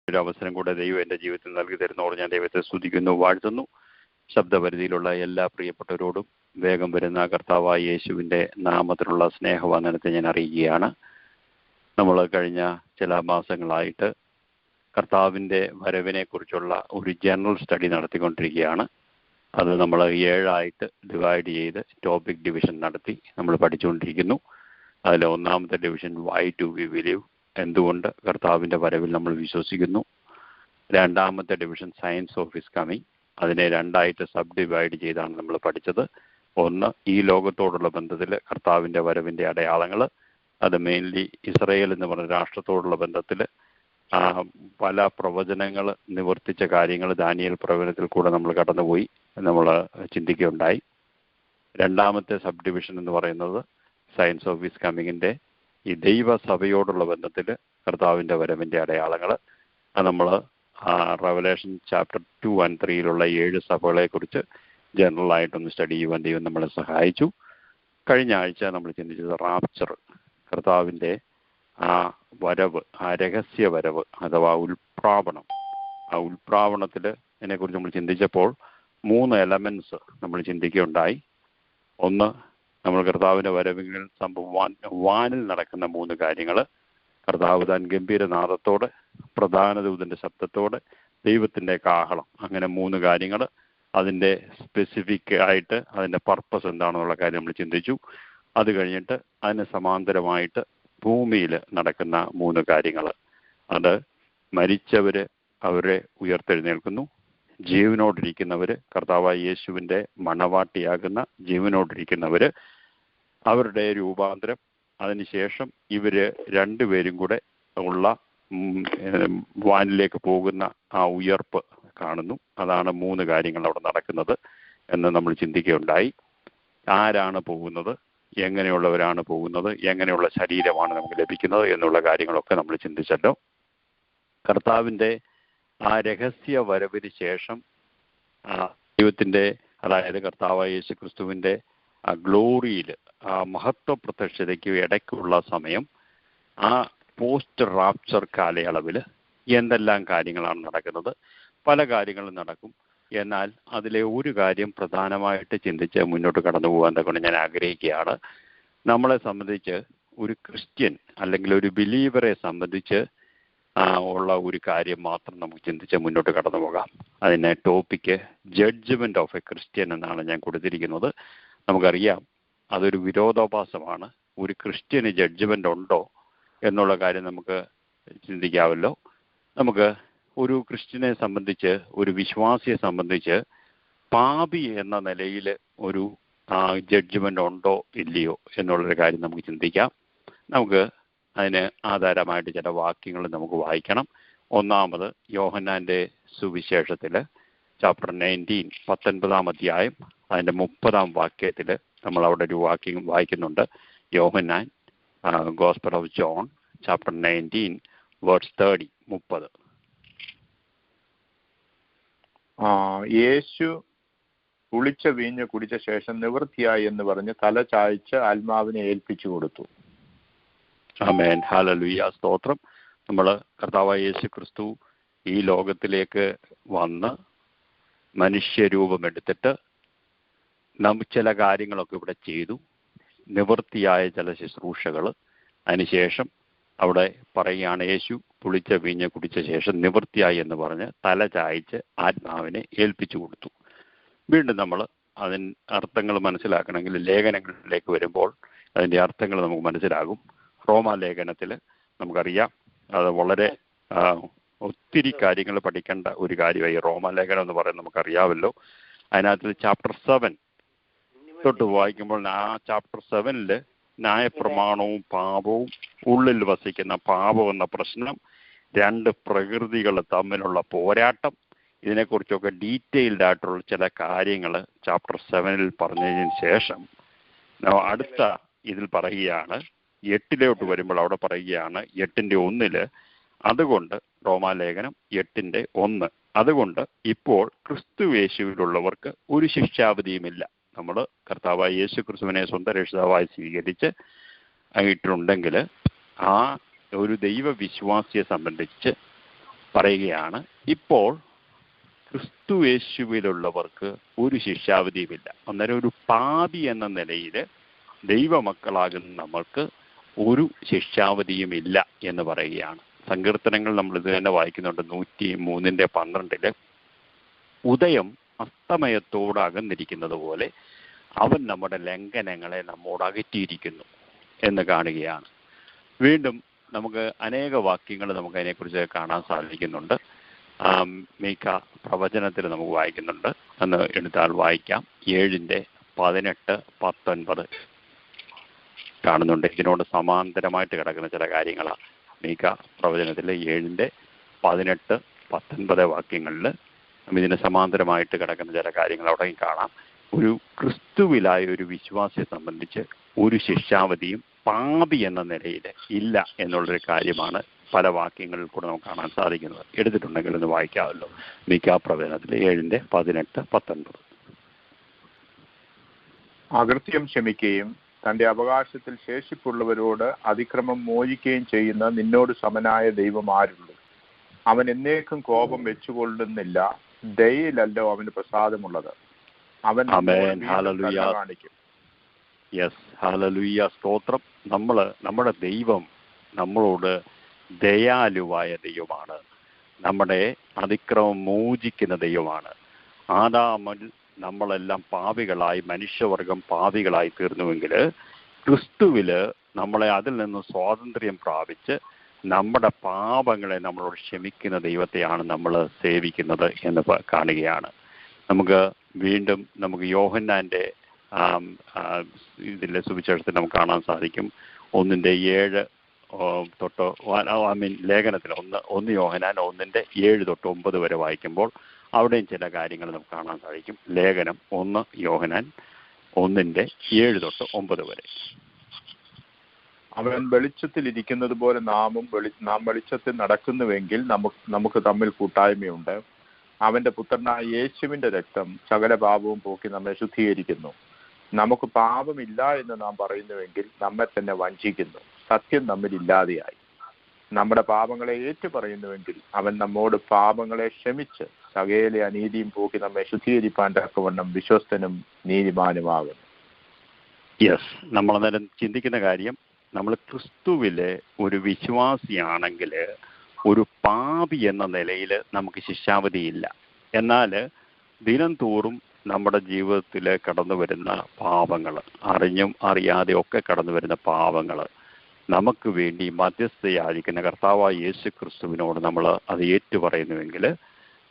ഒരു അവസരം കൂടെ ദൈവം എൻ്റെ ജീവിതത്തിൽ നൽകി തരുന്നതോട് ഞാൻ ദൈവത്തെ സ്തുതിക്കുന്നു, വാഴ്ത്തുന്നു. ശബ്ദപരിധിയിലുള്ള എല്ലാ പ്രിയപ്പെട്ടവരോടും വേഗം വരുന്ന കർത്താവായ യേശുവിൻ്റെ നാമത്തിലുള്ള സ്നേഹവന്ദനത്തെ ഞാൻ അറിയുകയാണ്. നമ്മൾ കഴിഞ്ഞ ചില മാസങ്ങളായിട്ട് കർത്താവിൻ്റെ വരവിനെ കുറിച്ചുള്ള ഒരു ജനറൽ സ്റ്റഡി നടത്തിക്കൊണ്ടിരിക്കുകയാണ്. അത് നമ്മൾ 7 ഡിവൈഡ് ചെയ്ത് ടോപ്പിക് ഡിവിഷൻ നടത്തി നമ്മൾ പഠിച്ചുകൊണ്ടിരിക്കുന്നു. അതിൽ ഒന്നാമത്തെ division why do we believe, എന്തുകൊണ്ട് കർത്താവിൻ്റെ വരവിൽ നമ്മൾ വിശ്വസിക്കുന്നു. രണ്ടാമത്തെ division science of his coming, അതിനെ 2 സബ് ഡിവൈഡ് ചെയ്താണ് നമ്മൾ പഠിച്ചത്. ഒന്ന്, ഈ ലോകത്തോടുള്ള ബന്ധത്തിൽ കർത്താവിൻ്റെ വരവിൻ്റെ അടയാളങ്ങൾ, അത് മെയിൻലി ഇസ്രയേൽ എന്ന് പറഞ്ഞ രാഷ്ട്രത്തോടുള്ള ബന്ധത്തിൽ പല പ്രവചനങ്ങൾ നിവർത്തിച്ച കാര്യങ്ങൾ ദാനിയേൽ പ്രവചനത്തിൽ കൂടെ നമ്മൾ കടന്നുപോയി, നമ്മൾ ചിന്തിക്കുകയുണ്ടായി. രണ്ടാമത്തെ സബ് ഡിവിഷൻ എന്ന് പറയുന്നത് സയൻസ് ഓഫ് ഹിസ് കമ്മിങ്ങിൻ്റെ ഈ ദൈവസഭയോടുള്ള ബന്ധത്തിൽ കർത്താവിൻ്റെ വരവിൻ്റെ അടയാളങ്ങൾ, അത് നമ്മൾ റെവലേഷൻ ചാപ്റ്റർ 2 and 3 7 സഭകളെക്കുറിച്ച് ജനറലായിട്ടൊന്ന് സ്റ്റഡി ചെയ്യുവാൻ ദൈവം നമ്മളെ സഹായിച്ചു. കഴിഞ്ഞ ആഴ്ച നമ്മൾ ചിന്തിച്ചത് റാപ്ചർ, കർത്താവിൻ്റെ ആ വരവ്, ആ രഹസ്യ വരവ് അഥവാ ഉൽപ്രാവണം. ആ ഉൽപ്രാവണത്തിൽ ഇതിനെക്കുറിച്ച് നമ്മൾ ചിന്തിച്ചപ്പോൾ 3 എലമെൻറ്റ്സ് നമ്മൾ ചിന്തിക്കുകയുണ്ടായി. ഒന്ന്, നമ്മൾ കർത്താവിൻ്റെ വരവിൽ സംഭവം വാനിൽ നടക്കുന്ന 3 കാര്യങ്ങൾ, കർത്താവ് താൻ ഗംഭീരനാദത്തോടെ, പ്രധാന ദൂതൻ്റെ ശബ്ദത്തോടെ, ദൈവത്തിൻ്റെ കാഹളം, അങ്ങനെ 3 കാര്യങ്ങൾ. അതിൻ്റെ സ്പെസിഫിക് ആയിട്ട് അതിൻ്റെ പർപ്പസ് എന്താണെന്നുള്ള കാര്യം നമ്മൾ ചിന്തിച്ചു. അത് കഴിഞ്ഞിട്ട് അതിന് സമാന്തരമായിട്ട് ഭൂമിയിൽ നടക്കുന്ന 3 കാര്യങ്ങൾ, അത് മരിച്ചവർ അവരെ ഉയർത്തെഴുന്നേൽക്കുന്നു, ജീവനോടിരിക്കുന്നവർ കർത്താവായ യേശുവിൻ്റെ മണവാട്ടിയാകുന്ന ജീവനോടിരിക്കുന്നവർ അവരുടെ രൂപാന്തരം, അതിനുശേഷം ഇവർ 2 പേരും കൂടെ ഉള്ള വാനിലേക്ക് പോകുന്ന ആ ഉയർപ്പ് കാണുന്നു. അതാണ് 3 കാര്യങ്ങൾ അവിടെ നടക്കുന്നത് എന്ന് നമ്മൾ ചിന്തിക്കുകയുണ്ടായി. ആരാണ് പോകുന്നത്, എങ്ങനെയുള്ളവരാണ് പോകുന്നത്, എങ്ങനെയുള്ള ശരീരമാണ് നമുക്ക് ലഭിക്കുന്നത് എന്നുള്ള കാര്യങ്ങളൊക്കെ നമ്മൾ ചിന്തിച്ചല്ലോ. കർത്താവിൻ്റെ ആ രഹസ്യ വരവിന് ശേഷം ദൈവത്തിൻ്റെ, അതായത് കർത്താവായ യേശു ക്രിസ്തുവിൻ്റെ ആ ഗ്ലോറിയിൽ, ആ മഹത്വ പ്രത്യക്ഷതയ്ക്ക് ഇടയ്ക്കുള്ള സമയം, ആ പോസ്റ്റ് റാപ്ചർ കാലയളവിൽ എന്തെല്ലാം കാര്യങ്ങളാണ് നടക്കുന്നത്. പല കാര്യങ്ങളും നടക്കും. എന്നാൽ അതിലെ ഒരു കാര്യം പ്രധാനമായിട്ട് ചിന്തിച്ച് മുന്നോട്ട് കടന്നു പോകാൻ കൊണ്ട് ഞാൻ ആഗ്രഹിക്കുകയാണ്. നമ്മളെ സംബന്ധിച്ച്, ഒരു ക്രിസ്ത്യൻ അല്ലെങ്കിൽ ഒരു ബിലീവറെ സംബന്ധിച്ച് ഉള്ള ഒരു കാര്യം മാത്രം നമുക്ക് ചിന്തിച്ച് മുന്നോട്ട് കടന്നു പോകാം. അതിൻ്റെ topic judgement of a Christian എന്നാണ് ഞാൻ കൊടുത്തിരിക്കുന്നത്. നമുക്കറിയാം അതൊരു വിരോധാഭാസമാണ്. ഒരു ക്രിസ്ത്യന് ജഡ്ജ്മെൻ്റ് ഉണ്ടോ എന്നുള്ള കാര്യം നമുക്ക് ചിന്തിക്കാമല്ലോ. നമുക്ക് ഒരു ക്രിസ്ത്യനെ സംബന്ധിച്ച്, ഒരു വിശ്വാസിയെ സംബന്ധിച്ച് പാപി എന്ന നിലയിൽ ഒരു ജഡ്ജ്മെൻ്റ് ഉണ്ടോ ഇല്ലയോ എന്നുള്ളൊരു കാര്യം നമുക്ക് ചിന്തിക്കാം. നമുക്ക് അതിന് ആധാരമായിട്ട് ചില വാക്യങ്ങൾ നമുക്ക് വായിക്കണം. ഒന്നാമത് യോഹന്നാൻ്റെ സുവിശേഷത്തിൽ ചാപ്റ്റർ 19 19-ാം അധ്യായം അതിൻ്റെ 30-ാം വാക്യത്തിൽ നമ്മൾ അവിടെ ഒരു വാക്യം വായിക്കുന്നുണ്ട്. യോഹന്നാൻ gospel of John chapter 19 verse 30. യേശു പുളിച്ച വീഞ്ഞ് കുടിച്ച ശേഷം നിവൃത്തിയായി എന്ന് പറഞ്ഞ് തല ചായ്ച്ച് ആത്മാവിനെ ഏൽപ്പിച്ചു കൊടുത്തു. ആമേൻ, ഹല്ലേലൂയ, സ്തോത്രം. നമ്മൾ കർത്താവായ യേശു ക്രിസ്തു ഈ ലോകത്തിലേക്ക് വന്ന് മനുഷ്യരൂപമെടുത്തിട്ട് ചില കാര്യങ്ങളൊക്കെ ഇവിടെ ചെയ്തു, നിവൃത്തിയായ ചില ശുശ്രൂഷകൾ. അതിനുശേഷം അവിടെ പറയുകയാണ്, യേശു പുളിച്ച വീഞ്ഞ് കുടിച്ച ശേഷം നിവൃത്തിയായി എന്ന് പറഞ്ഞ് തല ചായ്ച്ച് ആത്മാവിനെ ഏൽപ്പിച്ചു കൊടുത്തു. വീണ്ടും നമ്മൾ അതിന് അർത്ഥങ്ങൾ മനസ്സിലാക്കണമെങ്കിൽ ലേഖനങ്ങളിലേക്ക് വരുമ്പോൾ അതിൻ്റെ അർത്ഥങ്ങൾ നമുക്ക് മനസ്സിലാകും. റോമാലേഖനത്തിൽ നമുക്കറിയാം, അത് വളരെ ഒത്തിരി കാര്യങ്ങൾ പഠിക്കേണ്ട ഒരു കാര്യമായി റോമാലേഖനം എന്ന് പറയുന്നത് നമുക്കറിയാമല്ലോ. അതിനകത്ത് ചാപ്റ്റർ 7 തൊട്ട് വായിക്കുമ്പോൾ ആ ചാപ്റ്റർ 7 ന്യായപ്രമാണവും പാപവും, ഉള്ളിൽ വസിക്കുന്ന പാപം എന്ന പ്രശ്നം, 2 പ്രകൃതികൾ തമ്മിലുള്ള പോരാട്ടം, ഇതിനെക്കുറിച്ചൊക്കെ ഡീറ്റെയിൽഡ് ആയിട്ടുള്ള ചില കാര്യങ്ങൾ ചാപ്റ്റർ 7 പറഞ്ഞതിന് ശേഷം അടുത്ത ഇതിൽ പറയുകയാണ്, 8 വരുമ്പോൾ അവിടെ പറയുകയാണ് 8:1 അതുകൊണ്ട് റോമാലേഖനം 8:1 അതുകൊണ്ട് ഇപ്പോൾ ക്രിസ്തുയേശുവിലുള്ളവർക്ക് ഒരു ശിക്ഷാവിധിയുമില്ല. നമ്മൾ കർത്താവായ യേശു ക്രിസ്തുവിനെ സ്വന്തം രക്ഷിതാവായി സ്വീകരിച്ച് ആയിട്ടുണ്ടെങ്കിൽ ആ ഒരു ദൈവവിശ്വാസിയെ സംബന്ധിച്ച് പറയുകയാണ്, ഇപ്പോൾ ക്രിസ്തു യേശുവിലുള്ളവർക്ക് ഒരു ശിക്ഷാവിധിയുമില്ല. അന്നേരം ഒരു പാപി എന്ന നിലയിൽ ദൈവമക്കളാകുന്ന നമ്മൾക്ക് ഒരു ശിക്ഷാവിധിയുമില്ല എന്ന് പറയുകയാണ്. സങ്കീർത്തനങ്ങൾ നമ്മൾ ഇത് തന്നെ വായിക്കുന്നുണ്ട്. 103:12 ഉദയം അസ്തമയത്തോട് അകന്നിരിക്കുന്നത് പോലെ അവൻ നമ്മുടെ ലംഘനങ്ങളെ നമ്മോട് അകറ്റിയിരിക്കുന്നു എന്ന് കാണുകയാണ്. വീണ്ടും നമുക്ക് അനേക വാക്യങ്ങൾ നമുക്ക് അതിനെക്കുറിച്ച് കാണാൻ സാധിക്കുന്നുണ്ട്. മീഖ പ്രവചനത്തിൽ നമുക്ക് വായിക്കുന്നുണ്ട്. എന്ന് എടുത്താൽ വായിക്കാം. 7:18-19 കാണുന്നുണ്ട്. ഇതിനോട് സമാന്തരമായിട്ട് കിടക്കുന്ന ചില കാര്യങ്ങളാണ്. മീഖ പ്രവചനത്തിൽ 7:18-19 വാക്യങ്ങളിൽ ഇതിന് സമാന്തരമായിട്ട് കിടക്കുന്ന ചില കാര്യങ്ങൾ അവിടെ കാണാം. ഒരു ക്രിസ്തുവിലായ ഒരു വിശ്വാസിയെ സംബന്ധിച്ച് ഒരു ശിക്ഷാവധിയും പാപി എന്ന നിലയിൽ ഇല്ല എന്നുള്ളൊരു കാര്യമാണ് പല വാക്യങ്ങളിൽ കൂടെ നമുക്ക് കാണാൻ സാധിക്കുന്നത്. എടുത്തിട്ടുണ്ടെങ്കിൽ ഒന്ന് വായിക്കാമല്ലോ. മീഖ പ്രവചനത്തിൽ 7:18-19 അകൃത്യം ക്ഷമിക്കുകയും തന്റെ അവകാശത്തിൽ ശേഷിപ്പുള്ളവരോട് അതിക്രമം മോചിക്കുകയും ചെയ്യുന്ന നിന്നോട് സമനായ ദൈവം ആരുള്ളൂ? അവൻ എന്നേക്കും കോപം വെച്ചുകൊള്ളുന്നില്ല, ദയയിലല്ലോ അവന് പ്രസാദമുള്ളത്. അവൻ കാണിക്കും. യെസ്, ഹല്ലേലൂയ, സ്തോത്രം. നമ്മുടെ ദൈവം നമ്മളോട് ദയാലുവായ ദൈവമാണ്. നമ്മുടെ അതിക്രമം മോചിക്കുന്ന ദൈവമാണ്. ആദാമിൽ നമ്മളെല്ലാം പാപികളായി, മനുഷ്യവർഗം പാപികളായി തീർന്നുവെങ്കിൽ ക്രിസ്തുവില് നമ്മളെ അതിൽ നിന്ന് സ്വാതന്ത്ര്യം പ്രാപിച്ച് നമ്മുടെ പാപങ്ങളെ നമ്മളോട് ക്ഷമിക്കുന്ന ദൈവത്തെയാണ് നമ്മൾ സേവിക്കുന്നത് എന്ന് കാണുകയാണ്. നമുക്ക് യോഹന്നാന്റെ ഇതിലെ സുവിശേഷത്തിൽ നമുക്ക് കാണാൻ സാധിക്കും. 1:7 ലേഖനത്തിൽ 1 യോഹന്നാൻ 1:7-9 വരെ വായിക്കുമ്പോൾ അവിടെയും ചില കാര്യങ്ങൾ നമുക്ക് കാണാൻ സാധിക്കും. ലേഖനം 1 യോഹന്നാൻ 1:7-9 വരെ. അവൻ വെളിച്ചത്തിൽ ഇരിക്കുന്നത് പോലെ നാം വെളിച്ചത്തിൽ നടക്കുന്നുവെങ്കിൽ നമുക്ക് തമ്മിൽ കൂട്ടായ്മയുണ്ട്. അവന്റെ പുത്രനായ യേശുവിന്റെ രക്തം സകല പാപവും പോക്കി നമ്മെ ശുദ്ധീകരിക്കുന്നു. നമുക്ക് പാപമില്ല എന്ന് നാം പറയുന്നുവെങ്കിൽ നമ്മെ തന്നെ വഞ്ചിക്കുന്നു, സത്യം നമ്മിൽ ഇല്ലാതെയായി. നമ്മുടെ പാപങ്ങളെ ഏറ്റുപറയുന്നുവെങ്കിൽ അവൻ നമ്മോട് പാപങ്ങളെ ക്ഷമിച്ച് സകല അനീതിയും പോക്കി നമ്മെ ശുദ്ധീകരിപ്പാൻ തക്കവണ്ണം വിശ്വസ്തനും നീതിമാനുമാകുന്നു. യെസ്, നമ്മളന്നേരം ചിന്തിക്കുന്ന കാര്യം, നമ്മൾ ക്രിസ്തുവിലെ ഒരു വിശ്വാസിയാണെങ്കിൽ ഒരു പാപി എന്ന നിലയിൽ നമുക്ക് ശിക്ഷാവധിയില്ല. എന്നാൽ ദിനം തോറും നമ്മുടെ ജീവിതത്തിൽ കടന്നു വരുന്ന പാപങ്ങൾ, അറിഞ്ഞും അറിയാതെ ഒക്കെ കടന്നു വരുന്ന പാപങ്ങൾ, നമുക്ക് വേണ്ടി മധ്യസ്ഥയായിരിക്കുന്ന കർത്താവായ യേശു ക്രിസ്തുവിനോട് നമ്മൾ അത് ഏറ്റുപറയുന്നുവെങ്കിൽ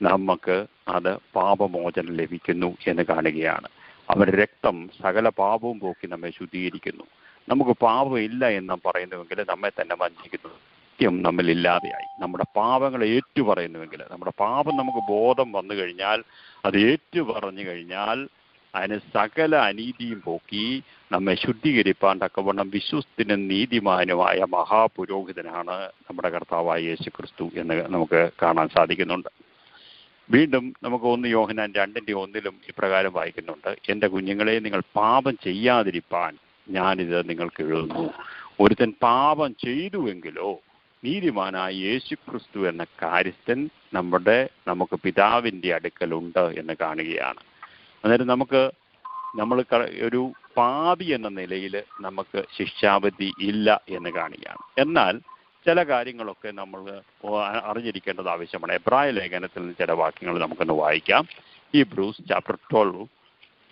നമുക്ക് അത് പാപമോചനം ലഭിക്കുന്നു എന്ന് കാണുകയാണ്. അവരുടെ രക്തം സകല പാപവും പോക്കി നമ്മെ ശുദ്ധീകരിക്കുന്നു. നമുക്ക് പാപമില്ല എന്ന് പറയുന്നുവെങ്കിൽ നമ്മെ തന്നെ വഞ്ചിക്കുന്നു, സത്യം നമ്മളില്ലാതെയായി. നമ്മുടെ പാപങ്ങൾ ഏറ്റുപറയുന്നുവെങ്കിൽ, നമ്മുടെ പാപം നമുക്ക് ബോധം വന്നു കഴിഞ്ഞാൽ, അത് ഏറ്റുപറഞ്ഞു കഴിഞ്ഞാൽ അതിന് സകല അനീതിയും പോക്കി നമ്മെ ശുദ്ധീകരിപ്പാൻ തക്കവണ്ണം വിശ്വസ്തനും നീതിമാനുമായ മഹാപുരോഹിതനാണ് നമ്മുടെ കർത്താവായ യേശു ക്രിസ്തു എന്ന് നമുക്ക് കാണാൻ സാധിക്കുന്നുണ്ട്. വീണ്ടും നമുക്ക് 1 യോഹന്നാൻ 2:1 ഇപ്രകാരം വായിക്കുന്നുണ്ട്: എൻ്റെ കുഞ്ഞുങ്ങളെ, നിങ്ങൾ പാപം ചെയ്യാതിരിപ്പാൻ ഞാനിത് നിങ്ങൾക്ക് എഴുതുന്നു. ഒരുത്തൻ പാപം ചെയ്തുവെങ്കിലോ നീതിമാനായ യേശു ക്രിസ്തു എന്ന കാര്യസ്ഥൻ നമുക്ക് പിതാവിൻ്റെ അടുക്കലുണ്ട് എന്ന് കാണുകയാണ്. അന്നേരം നമ്മൾ ഒരു പാപി എന്ന നിലയിൽ നമുക്ക് ശിക്ഷാവിധി ഇല്ല എന്ന് കാണുകയാണ്. എന്നാൽ ചില കാര്യങ്ങളൊക്കെ നമ്മൾ അറിഞ്ഞിരിക്കേണ്ടത് ആവശ്യമാണ്. എബ്രായ ലേഖനത്തിൽ നിന്ന് ചില വാക്യങ്ങൾ നമുക്കൊന്ന് വായിക്കാം. ഹീബ്രൂസ് ചാപ്റ്റർ 12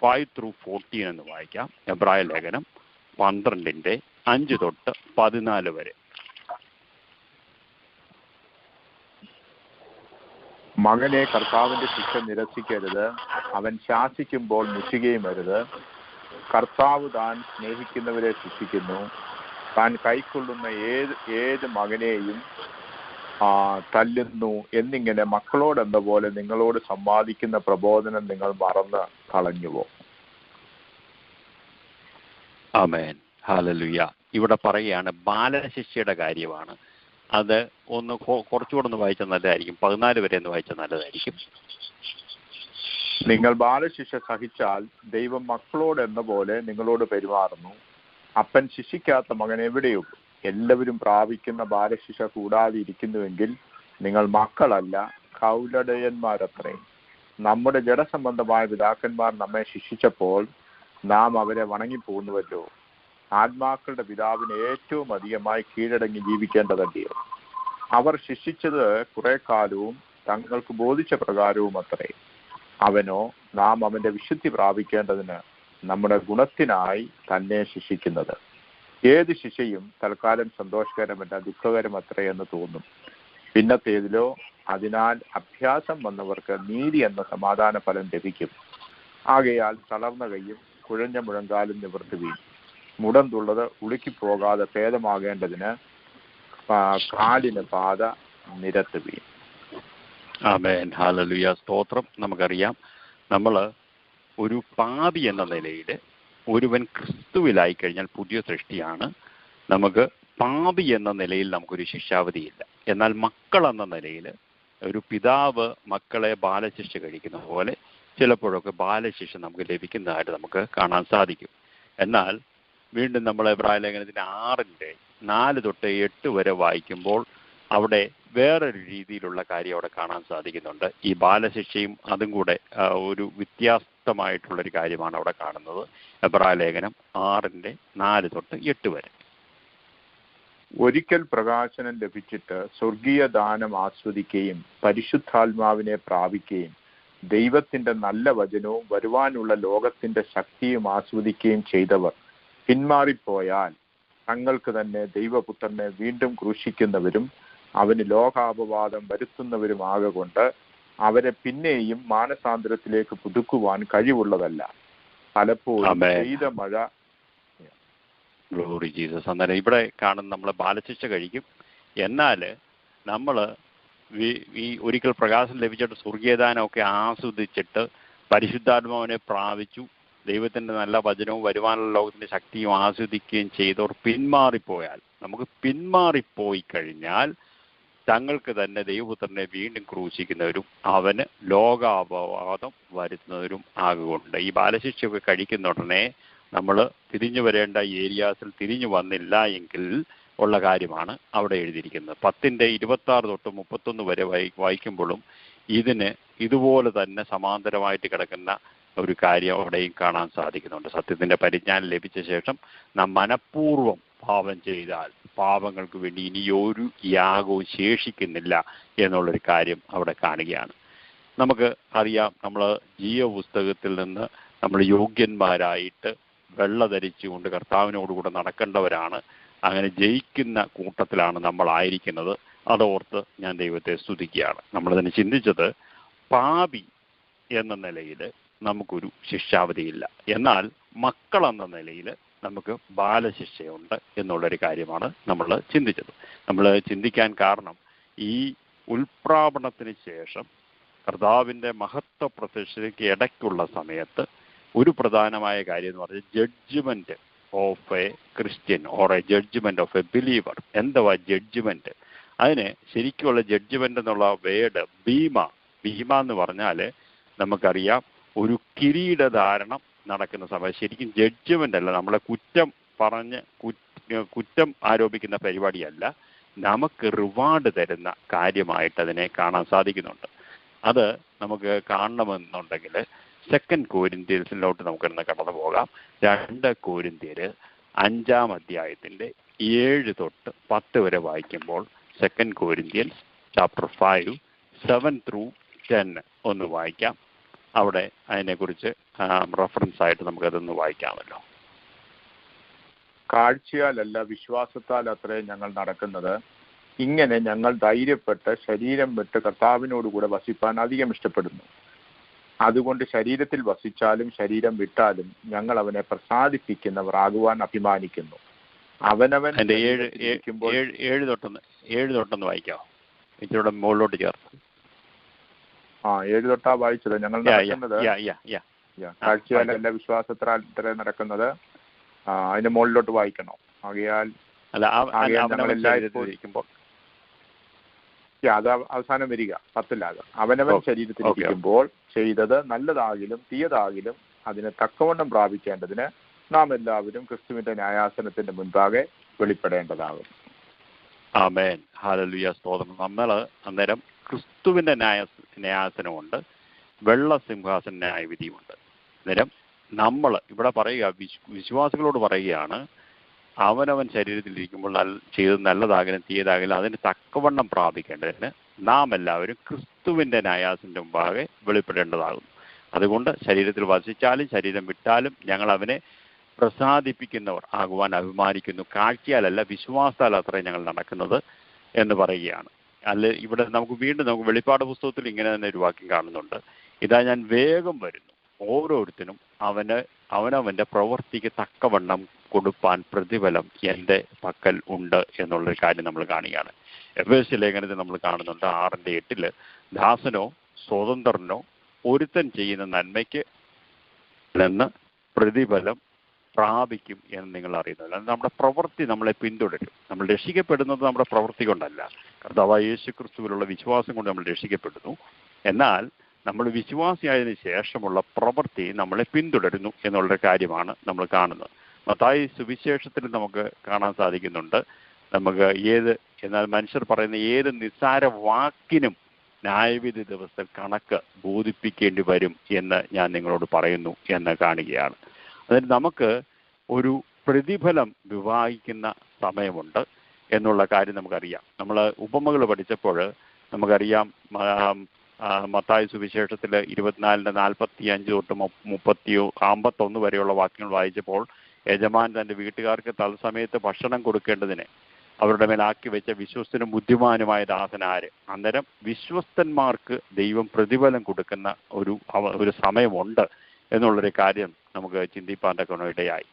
5-14 എന്ന് വായിക്കാം. എബ്രായ ലേഖനം 12:5-14 വരെ. മകനെ, കർത്താവിന്റെ ശിക്ഷ നിരസിക്കരുത്. അവൻ ശാസിക്കുമ്പോൾ മുഷികയും അരുത്. കർത്താവ് താൻ സ്നേഹിക്കുന്നവരെ ശിക്ഷിക്കുന്നു. താൻ കൈക്കൊള്ളുന്ന ഏത് മകനെയും തല്ലുന്നു എന്നിങ്ങനെ മക്കളോടെന്ന പോലെ നിങ്ങളോട് സംവാദിക്കുന്ന പ്രബോധനം നിങ്ങൾ മറന്ന് കളഞ്ഞുവോ? ആമേൻ, ഹല്ലേലൂയ. ഇവിടെ പറയുകയാണ് ബാലശിക്ഷയുടെ കാര്യമാണ്. അത് കുറച്ചുകൂടെ ഒന്ന് വായിച്ചാൽ നല്ലതായിരിക്കും. 14 വരെ ഒന്ന് വായിച്ചാൽ നല്ലതായിരിക്കും. നിങ്ങൾ ബാലശിക്ഷ സഹിച്ചാൽ ദൈവം മക്കളോട് എന്ന പോലെ നിങ്ങളോട് പെരുമാറുന്നു. അപ്പൻ ശിക്ഷിക്കാത്ത മകൻ എവിടെയുള്ളൂ? എല്ലാവരും പ്രാപിക്കുന്ന ബാലശിക്ഷ കൂടാതെ ഇരിക്കുന്നുവെങ്കിൽ നിങ്ങൾ മക്കളല്ല, കൗലടയന്മാരത്രേ. നമ്മുടെ ജഡസംബന്ധമായ പിതാക്കന്മാർ നമ്മെ ശിക്ഷിച്ചപ്പോൾ നാം അവരെ വണങ്ങിപ്പോകുന്നുവല്ലോ. ആത്മാക്കളുടെ പിതാവിന് ഏറ്റവും അധികമായി കീഴടങ്ങി ജീവിക്കേണ്ടതല്ലയോ? അവർ ശിക്ഷിച്ചത് കുറെ കാലവും തങ്ങൾക്ക് ബോധിച്ച പ്രകാരവും അത്രേ. അവനോ നാം അവന്റെ വിശുദ്ധി പ്രാപിക്കേണ്ടതിന് നമ്മുടെ ഗുണത്തിനായി തന്നെ ശിക്ഷിക്കുന്നത്. ഏത് ശിക്ഷയും തൽക്കാലം സന്തോഷകരമല്ല, ദുഃഖകരമത്രേ എന്ന് തോന്നും. പിന്നത്തേതിലോ അതിനാൽ അഭ്യാസം വന്നവർക്ക് നീതി എന്ന സമാധാന ഫലം ലഭിക്കും. ആകയാൽ തളർന്ന കൈയും കുഴഞ്ഞ മുഴങ്കാലും നിവർത്തുകയും മുടന്തുള്ളത് ഉളുക്കിപ്പോകാതെ ഭേദമാകേണ്ടതിന് കാലിന് പാത നിരത്തുകയും. ആമേൻ, ഹല്ലേലൂയ, സ്തോത്രം. നമുക്കറിയാം, നമ്മൾ ഒരു പാപി എന്ന നിലയിൽ ഒരുവൻ ക്രിസ്തുവിലായി കഴിഞ്ഞാൽ പുതിയ സൃഷ്ടിയാണ്. നമുക്ക് പാപി എന്ന നിലയിൽ നമുക്കൊരു ശിക്ഷാവധിയില്ല. എന്നാൽ മക്കൾ എന്ന നിലയിൽ ഒരു പിതാവ് മക്കളെ ബാലശിക്ഷ കഴിക്കുന്ന പോലെ ചിലപ്പോഴൊക്കെ ബാലശിക്ഷ നമുക്ക് ലഭിക്കുന്നതായിട്ട് നമുക്ക് കാണാൻ സാധിക്കും. എന്നാൽ വീണ്ടും നമ്മൾ എബ്രായ ലേഖനത്തിൻ്റെ 6:4-8 വരെ വായിക്കുമ്പോൾ അവിടെ വേറൊരു രീതിയിലുള്ള കാര്യം അവിടെ കാണാൻ സാധിക്കുന്നുണ്ട്. ഈ ബാലശിക്ഷയും അതും കൂടെ ഒരു വ്യത്യസ്തമായിട്ടുള്ളൊരു കാര്യമാണ് അവിടെ കാണുന്നത്. എബ്രായ ലേഖനം 6:4-8 വരെ. ഒരിക്കൽ പ്രകാശനം ലഭിച്ചിട്ട് സ്വർഗീയ ദാനം ആസ്വദിക്കുകയും പരിശുദ്ധാത്മാവിനെ പ്രാപിക്കുകയും ദൈവത്തിന്റെ നല്ല വചനവും വരുവാനുള്ള ലോകത്തിന്റെ ശക്തിയും ആസ്വദിക്കുകയും ചെയ്തവർ പിന്മാറിപ്പോയാൽ തങ്ങൾക്ക് തന്നെ ദൈവപുത്രനെ വീണ്ടും ക്രൂശിക്കുന്നവരും അവന് ലോകാപവാദം വരുത്തുന്നവരുമാകൊണ്ട് അവരെ പിന്നെയും മാനസാന്തരത്തിലേക്ക് പുതുക്കുവാൻ കഴിവുള്ളതല്ല. പലപ്പോഴും പെയ്ത മഴ. Glory Jesus. അന്നേരം ഇവിടെ കാണുന്ന നമ്മൾ ബാലശിക്ഷ കഴിക്കും. എന്നാൽ നമ്മൾ ഈ ഒരിക്കൽ പ്രകാശം ലഭിച്ചിട്ട് സ്വർഗീയദാനമൊക്കെ ആസ്വദിച്ചിട്ട് പരിശുദ്ധാത്മാവിനെ പ്രാപിച്ചു, ദൈവത്തിൻ്റെ നല്ല വചനവും വരുവാനുള്ള ലോകത്തിൻ്റെ ശക്തിയും ആസ്വദിക്കുകയും ചെയ്തവർ പിന്മാറിപ്പോയാൽ, നമുക്ക് പിന്മാറിപ്പോയി കഴിഞ്ഞാൽ തങ്ങൾക്ക് തന്നെ ദൈവപുത്രനെ വീണ്ടും ക്രൂശിക്കുന്നവരും അവന് ലോകാപവാദം വരുത്തുന്നവരും ആകുകൊണ്ട്. ഈ ബാലശിക്ഷയൊക്കെ കഴിക്കുന്ന ഉടനെ നമ്മൾ തിരിഞ്ഞു വരേണ്ട ഏരിയാസിൽ തിരിഞ്ഞു വന്നില്ല എങ്കിൽ ഉള്ള കാര്യമാണ് അവിടെ എഴുതിയിരിക്കുന്നത്. 10:26-31 വരെ വായിക്കുമ്പോഴും ഇതിന് ഇതുപോലെ തന്നെ സമാന്തരമായിട്ട് കിടക്കുന്ന ഒരു കാര്യം അവിടെയും കാണാൻ സാധിക്കുന്നുണ്ട്. സത്യത്തിൻ്റെ പരിജ്ഞാനം ലഭിച്ച ശേഷം നാം മനഃപൂർവ്വം പാപം ചെയ്താൽ പാപങ്ങൾക്ക് വേണ്ടി ഇനിയൊരു യാഗവും ശേഷിക്കുന്നില്ല എന്നുള്ളൊരു കാര്യം അവിടെ കാണുകയാണ്. നമുക്ക് അറിയാം, നമ്മൾ ജീവപുസ്തകത്തിൽ നിന്ന് നമ്മൾ യോഗ്യന്മാരായിട്ട് വെള്ള ധരിച്ചുകൊണ്ട് കർത്താവിനോടുകൂടെ നടക്കേണ്ടവരാണ്. അങ്ങനെ ജയിക്കുന്ന കൂട്ടത്തിലാണ് നമ്മളായിരിക്കുന്നത്. അതോർത്ത് ഞാൻ ദൈവത്തെ സ്തുതിക്കുകയാണ്. നമ്മളതിനെ ചിന്തിച്ചത്, പാപി എന്ന നിലയിൽ നമുക്കൊരു ശിക്ഷാവധിയില്ല, എന്നാൽ മക്കൾ എന്ന നിലയിൽ നമുക്ക് ബാലശിക്ഷയുണ്ട് എന്നുള്ളൊരു കാര്യമാണ് നമ്മൾ ചിന്തിച്ചത്. നമ്മൾ ചിന്തിക്കാൻ കാരണം, ഈ ഉൽപ്രാപണത്തിന് ശേഷം കർത്താവിൻ്റെ മഹത്വ പ്രത്യക്ഷതയ്ക്ക് ഇടയ്ക്കുള്ള സമയത്ത് ഒരു പ്രധാനമായ കാര്യം എന്ന് പറഞ്ഞാൽ judgement of a Christian or a judgement of a believer. എന്തുവാ ജഡ്ജ്മെന്റ്? അതിന് ശരിക്കുള്ള ജഡ്ജ്മെന്റ് എന്നുള്ള വേർഡ് ഭീമ എന്ന് പറഞ്ഞാൽ നമുക്കറിയാം ഒരു കിരീടധാരണം നടക്കുന്ന സമയം. ശരിക്കും ജഡ്ജ്മെന്റ് അല്ല, നമ്മളെ കുറ്റം ആരോപിക്കുന്ന പരിപാടിയല്ല, നമുക്ക് റിവാർഡ് തരുന്ന കാര്യമായിട്ട് അതിനെ കാണാൻ സാധിക്കുന്നുണ്ട്. അത് നമുക്ക് കാണണമെന്നുണ്ടെങ്കിൽ 2 കൊരിന്ത്യൻസിലോട്ട് നമുക്കിന്ന് കടന്നു പോകാം. 2 കൊരിന്ത്യർ 5-ാം അധ്യായത്തിൻ്റെ 7-10 വരെ വായിക്കുമ്പോൾ 2 കൊരിന്ത്യൻസ് ചാപ്റ്റർ 5 7-10 ഒന്ന് വായിക്കാം. അവിടെ അതിനെക്കുറിച്ച് റെഫറൻസ് ആയിട്ട് നമുക്കതൊന്ന് വായിക്കാമല്ലോ. കാഴ്ചയാലല്ല വിശ്വാസത്താൽ അത്രേ ഞങ്ങൾ നടക്കുന്നത്. ഇങ്ങനെ ഞങ്ങൾ ധൈര്യപ്പെട്ട് ശരീരം വിട്ട് കർത്താവിനോടുകൂടെ വസിപ്പാൻ അധികം ഇഷ്ടപ്പെടുന്നു. അതുകൊണ്ട് ശരീരത്തിൽ വസിച്ചാലും ശരീരം വിട്ടാലും ഞങ്ങൾ അവനെ പ്രസാദിപ്പിക്കുന്നവർ ആകുവാൻ അഭിമാനിക്കുന്നു. അവനവൻ 7 വായിക്കാമോ? ഇച്ചിലൂടെ മുകളിലോട്ട് ചേർത്ത്. 7 വായിച്ചത്. ഞങ്ങൾ നടക്കുന്നത് കാഴ്ചയാലല്ല വിശ്വാസത്താൽ അത്രേ നടക്കുന്നത്. അതിന്റെ മുകളിലോട്ട് വായിക്കണോ? ആകയാൽ അത് അവസാനം വരിക 10 അവനവൻ ശരീരത്തിലിരിക്കുമ്പോൾ ചെയ്തത് നല്ലതാകിലും തീയതാകിലും അതിന് തക്കവണ്ണം പ്രാപിക്കേണ്ടതിന് നാം എല്ലാവരും ക്രിസ്തുവിന്റെ ന്യായാസനത്തിന്റെ മുൻപാകെ വെളിപ്പെടേണ്ടതാകും. ആമേൻ. ഹല്ലേലൂയ, സ്തോത്രം. നമ്മൾ അന്നേരം ക്രിസ്തുവിന്റെ ന്യായാസനമുണ്ട്, വെള്ള സിംഹാസന ന്യായവിധിയുമുണ്ട്. അന്നേരം നമ്മൾ ഇവിടെ പറയുക, വിശ്വാസികളോട് പറയുകയാണ്, അവനവൻ ശരീരത്തിലിരിക്കുമ്പോൾ ചെയ്തത് നല്ലതാകലും തീയതാകലും അതിന് തക്കവണ്ണം പ്രാപിക്കേണ്ടതിന് നാം എല്ലാവരും ക്രിസ്തുവിന്റെ ന്യായാസനത്തിന്റെ മുമ്പാകെ വെളിപ്പെടേണ്ടതാകുന്നു. അതുകൊണ്ട് ശരീരത്തിൽ വസിച്ചാലും ശരീരം വിട്ടാലും ഞങ്ങൾ അവനെ പ്രസാദിപ്പിക്കുന്നവർ ആകുവാൻ അഭിമാനിക്കുന്നു. കാഴ്ചയാലല്ല, വിശ്വാസത്താൽ അത്രയും ഞങ്ങൾ നടക്കുന്നത് എന്ന് പറയുകയാണ്. അല്ലെ, ഇവിടെ നമുക്ക് വെളിപ്പാട് പുസ്തകത്തിൽ ഇങ്ങനെ തന്നെ ഒരു വാക്യം കാണുന്നുണ്ട്. ഇതാ ഞാൻ വേഗം വരുന്നു, ഓരോരുത്തരും അവനവന്റെ പ്രവൃത്തിക്ക് തക്കവണ്ണം കൊടുപ്പാൻ പ്രതിഫലം എൻ്റെ പക്കൽ ഉണ്ട് എന്നുള്ളൊരു കാര്യം നമ്മൾ കാണുകയാണ്. എഫേസ്യ ലേഖനത്തിൽ നമ്മൾ കാണുന്നുണ്ട് 6:8 ദാസനോ സ്വതന്ത്രനോ ഒരുത്തൻ ചെയ്യുന്ന നന്മയ്ക്ക് നിന്ന് പ്രതിഫലം പ്രാപിക്കും എന്ന് നിങ്ങൾ അറിയുന്നത്. നമ്മുടെ പ്രവൃത്തി നമ്മളെ പിന്തുടരും. നമ്മൾ രക്ഷിക്കപ്പെടുന്നത് നമ്മുടെ പ്രവൃത്തി കൊണ്ടല്ല, കർത്താവായ യേശു ക്രിസ്തുവിലുള്ള വിശ്വാസം കൊണ്ട് നമ്മൾ രക്ഷിക്കപ്പെടുന്നു. എന്നാൽ നമ്മൾ വിശ്വാസിയായതിനു ശേഷമുള്ള പ്രവൃത്തി നമ്മളെ പിന്തുടരുന്നു എന്നുള്ള കാര്യമാണ് നമ്മൾ കാണുന്നത്. മത്തായി സുവിശേഷത്തിൽ നമുക്ക് കാണാൻ സാധിക്കുന്നുണ്ട്. നമുക്ക് എന്നാൽ മനുഷ്യർ പറയുന്ന ഏത് നിസ്സാര വാക്കിനും ന്യായവിധി ദിവസത്തിൽ കണക്ക് ബോധിപ്പിക്കേണ്ടി വരും എന്ന് ഞാൻ നിങ്ങളോട് പറയുന്നു എന്ന് കാണുകയാണ്. അതിന് നമുക്ക് ഒരു പ്രതിഫലം വിവാഹിക്കുന്ന സമയമുണ്ട് എന്നുള്ള കാര്യം നമുക്കറിയാം. നമ്മൾ ഉപമകൾ പഠിച്ചപ്പോൾ നമുക്കറിയാം, മത്തായി സുവിശേഷത്തിൽ 24:45 തൊട്ട് 51 വരെയുള്ള വാക്യങ്ങൾ വായിച്ചപ്പോൾ, യജമാൻ തൻ്റെ വീട്ടുകാർക്ക് തത്സമയത്ത് ഭക്ഷണം കൊടുക്കേണ്ടതിന് അവരുടെ മേലാക്കി വെച്ച വിശ്വസ്തനും ബുദ്ധിമാനുമായ ദാസനാര്. അന്നേരം വിശ്വസ്തന്മാർക്ക് ദൈവം പ്രതിഫലം കൊടുക്കുന്ന ഒരു സമയമുണ്ട് എന്നുള്ളൊരു കാര്യം നമുക്ക് ചിന്തിപ്പാൻ തക്കവണ്ണമിടയായി.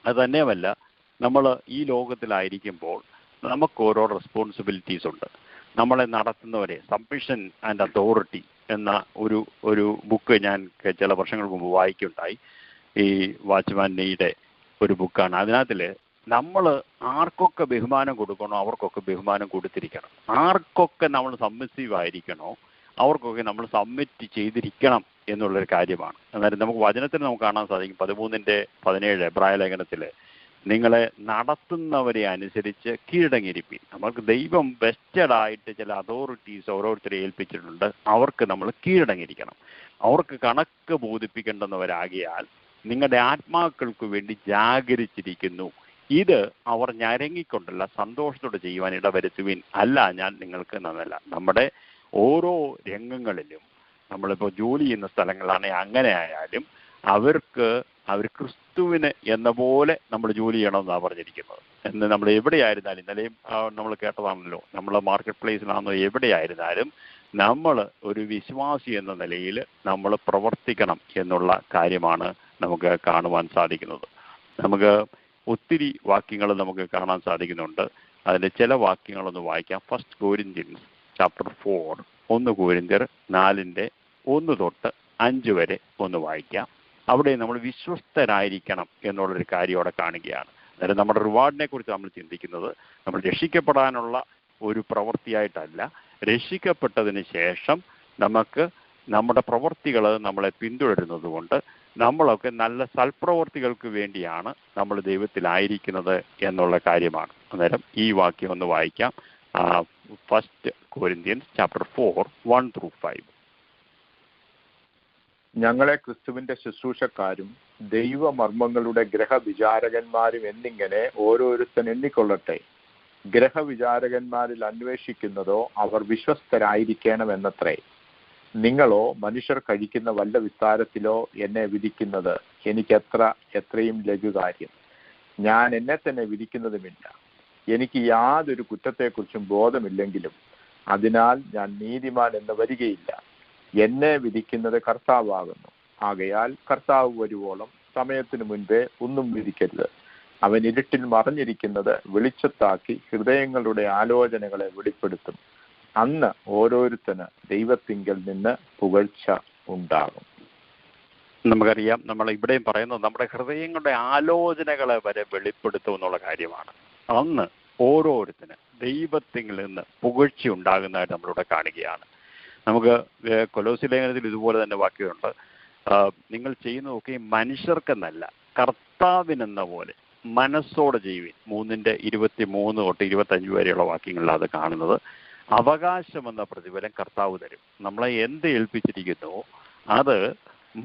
അത് തന്നെയുമല്ല, നമ്മൾ ഈ ലോകത്തിലായിരിക്കുമ്പോൾ നമുക്ക് ഓരോ റെസ്പോൺസിബിലിറ്റീസ് ഉണ്ട്. നമ്മളെ നടത്തുന്നവരെ സബ്മിഷൻ ആൻഡ് അതോറിറ്റി എന്ന ഒരു ബുക്ക് ഞാൻ ചില വർഷങ്ങൾക്ക് മുമ്പ് വായിക്കുകയുണ്ടായി. ഈ വാച്ച്മാൻ നീയുടെ ഒരു ബുക്കാണ്. അതിനകത്തിൽ നമ്മൾ ആർക്കൊക്കെ ബഹുമാനം കൊടുക്കണോ അവർക്കൊക്കെ ബഹുമാനം കൊടുത്തിരിക്കണം. ആർക്കൊക്കെ നമ്മൾ സബ്മിസീവ് ആയിരിക്കണോ അവർക്കൊക്കെ നമ്മൾ സബ്മിറ്റ് ചെയ്തിരിക്കണം എന്നുള്ളൊരു കാര്യമാണ്. അന്നേരം നമുക്ക് വചനത്തിൽ നമുക്ക് കാണാൻ സാധിക്കും 13:17 എബ്രായ ലേഖനത്തിൽ, നിങ്ങളെ നടത്തുന്നവരെ അനുസരിച്ച് കീഴടങ്ങിയിരിപ്പിൻ. നമുക്ക് ദൈവം വെസ്റ്റഡായിട്ട് ചില അതോറിറ്റീസ് ഓരോരുത്തരെ ഏൽപ്പിച്ചിട്ടുണ്ട്. അവർക്ക് നമ്മൾ കീഴടങ്ങിയിരിക്കണം. അവർക്ക് കണക്ക് ബോധിപ്പിക്കേണ്ടുന്നവരാകിയാൽ നിങ്ങളുടെ ആത്മാക്കൾക്ക് വേണ്ടി ജാഗരിച്ചിരിക്കുന്നു. ഇത് അവർ ഞരങ്ങിക്കൊണ്ടല്ല, സന്തോഷത്തോടെ ചെയ്യുവാൻ ഇടവരുത്തുവിൻ, അല്ല ഞാൻ നിങ്ങൾക്ക് നന്നല്ല. നമ്മുടെ ഓരോ രംഗങ്ങളിലും, നമ്മളിപ്പോൾ ജോലി ചെയ്യുന്ന സ്ഥലങ്ങളാണെങ്കിൽ അങ്ങനെ ആയാലും അവർ ക്രിസ്തുവിന് എന്ന പോലെ നമ്മൾ ജോലി ചെയ്യണമെന്നാണ് പറഞ്ഞിരിക്കുന്നത്. എന്ന് നമ്മൾ എവിടെയായിരുന്നാലും, ഇന്നലെയും നമ്മൾ കേട്ടതാണല്ലോ, നമ്മൾ മാർക്കറ്റ് പ്ലേസിലാണെന്നോ എവിടെയായിരുന്നാലും നമ്മൾ ഒരു വിശ്വാസി എന്ന നിലയിൽ നമ്മൾ പ്രവർത്തിക്കണം എന്നുള്ള കാര്യമാണ് നമുക്ക് കാണുവാൻ സാധിക്കുന്നത്. നമുക്ക് ഒത്തിരി വാക്യങ്ങൾ നമുക്ക് കാണാൻ സാധിക്കുന്നുണ്ട്. അതിൻ്റെ ചില വാക്യങ്ങളൊന്ന് വായിക്കാം. 1 Corinthians chapter 4, 1 Corinthians 4:1 തൊട്ട് 5 വരെ ഒന്ന് വായിക്കാം. അവിടെ നമ്മൾ വിശ്വസ്തരായിരിക്കണം എന്നുള്ളൊരു കാര്യം അവിടെ കാണുകയാണ്. അതായത് നമ്മുടെ റിവാർഡിനെ കുറിച്ച് നമ്മൾ ചിന്തിക്കുന്നത് നമ്മൾ രക്ഷിക്കപ്പെടാനുള്ള ഒരു പ്രവൃത്തിയായിട്ടല്ല, രക്ഷിക്കപ്പെട്ടതിന് ശേഷം നമുക്ക് നമ്മുടെ പ്രവൃത്തികൾ നമ്മളെ പിന്തുടരുന്നത് കൊണ്ട് നമ്മളൊക്കെ നല്ല സൽപ്രവർത്തികൾക്ക് വേണ്ടിയാണ് നമ്മൾ ദൈവത്തിലായിരിക്കുന്നത് എന്നുള്ള കാര്യമാണ്. അന്നേരം ഈ വാക്യം ഒന്ന് വായിക്കാം. 1 Corinthians chapter 4, 1-5. ഞങ്ങളെ ക്രിസ്തുവിന്റെ ശുശ്രൂഷക്കാരും ദൈവമർമ്മങ്ങളുടെ ഗ്രഹവിചാരകന്മാരും എന്നിങ്ങനെ ഓരോരുത്തൻ എണ്ണിക്കൊള്ളട്ടെ. ഗ്രഹവിചാരകന്മാരിൽ അന്വേഷിക്കുന്നതോ അവർ വിശ്വസ്തരായിരിക്കണമെന്നത്രേ. നിങ്ങളോ മനുഷ്യർ കഴിക്കുന്ന വല്ല വിസ്താരത്തിലോ എന്നെ വിധിക്കുന്നത് എനിക്ക് എത്രയും ലഘുകാര്യം. ഞാൻ എന്നെ തന്നെ വിധിക്കുന്നതുമില്ല. എനിക്ക് യാതൊരു കുറ്റത്തെക്കുറിച്ചും ബോധമില്ലെങ്കിലും അതിനാൽ ഞാൻ നീതിമാൻ എന്ന് വരികയില്ല. എന്നെ വിധിക്കുന്നത് കർത്താവാകുന്നു. ആകയാൽ കർത്താവ് വരുവോളം സമയത്തിനു മുൻപേ ഒന്നും വിധിക്കരുത്. അവൻ ഇരുട്ടിൽ മറഞ്ഞിരിക്കുന്നത് വെളിച്ചത്താക്കി ഹൃദയങ്ങളുടെ ആലോചനകളെ വെളിപ്പെടുത്തും. അന്ന് ഓരോരുത്തന് ദൈവത്തിങ്കൽ നിന്ന് പുകഴ്ച ഉണ്ടാകും. നമുക്കറിയാം, നമ്മൾ ഇവിടെയും പറയുന്നത് നമ്മുടെ ഹൃദയങ്ങളുടെ ആലോചനകളെ വരെ വെളിപ്പെടുത്തും എന്നുള്ള കാര്യമാണ്. അന്ന് ഓരോരുത്തന് ദൈവത്തിങ്കിൽ നിന്ന് പുകഴ്ച ഉണ്ടാകുന്നതായിട്ട് നമ്മളിവിടെ കാണുകയാണ്. നമുക്ക് കൊലോസ്യ ലേഖനത്തിൽ ഇതുപോലെ തന്നെ വാക്യമുണ്ട്, നിങ്ങൾ ചെയ്യുന്നതൊക്കെ മനുഷ്യർക്കെന്നല്ല കർത്താവിനെന്ന പോലെ മനസ്സോടെ ചെയ്യുവിൻ. 3:23 തൊട്ട് 25 വരെയുള്ള വാക്യങ്ങളിൽ അത് കാണുന്നത്. അവകാശമെന്ന പ്രതിഫലം കർത്താവ് തരും. നമ്മളെ എന്ത് ഏൽപ്പിച്ചിരിക്കുന്നുവോ അത്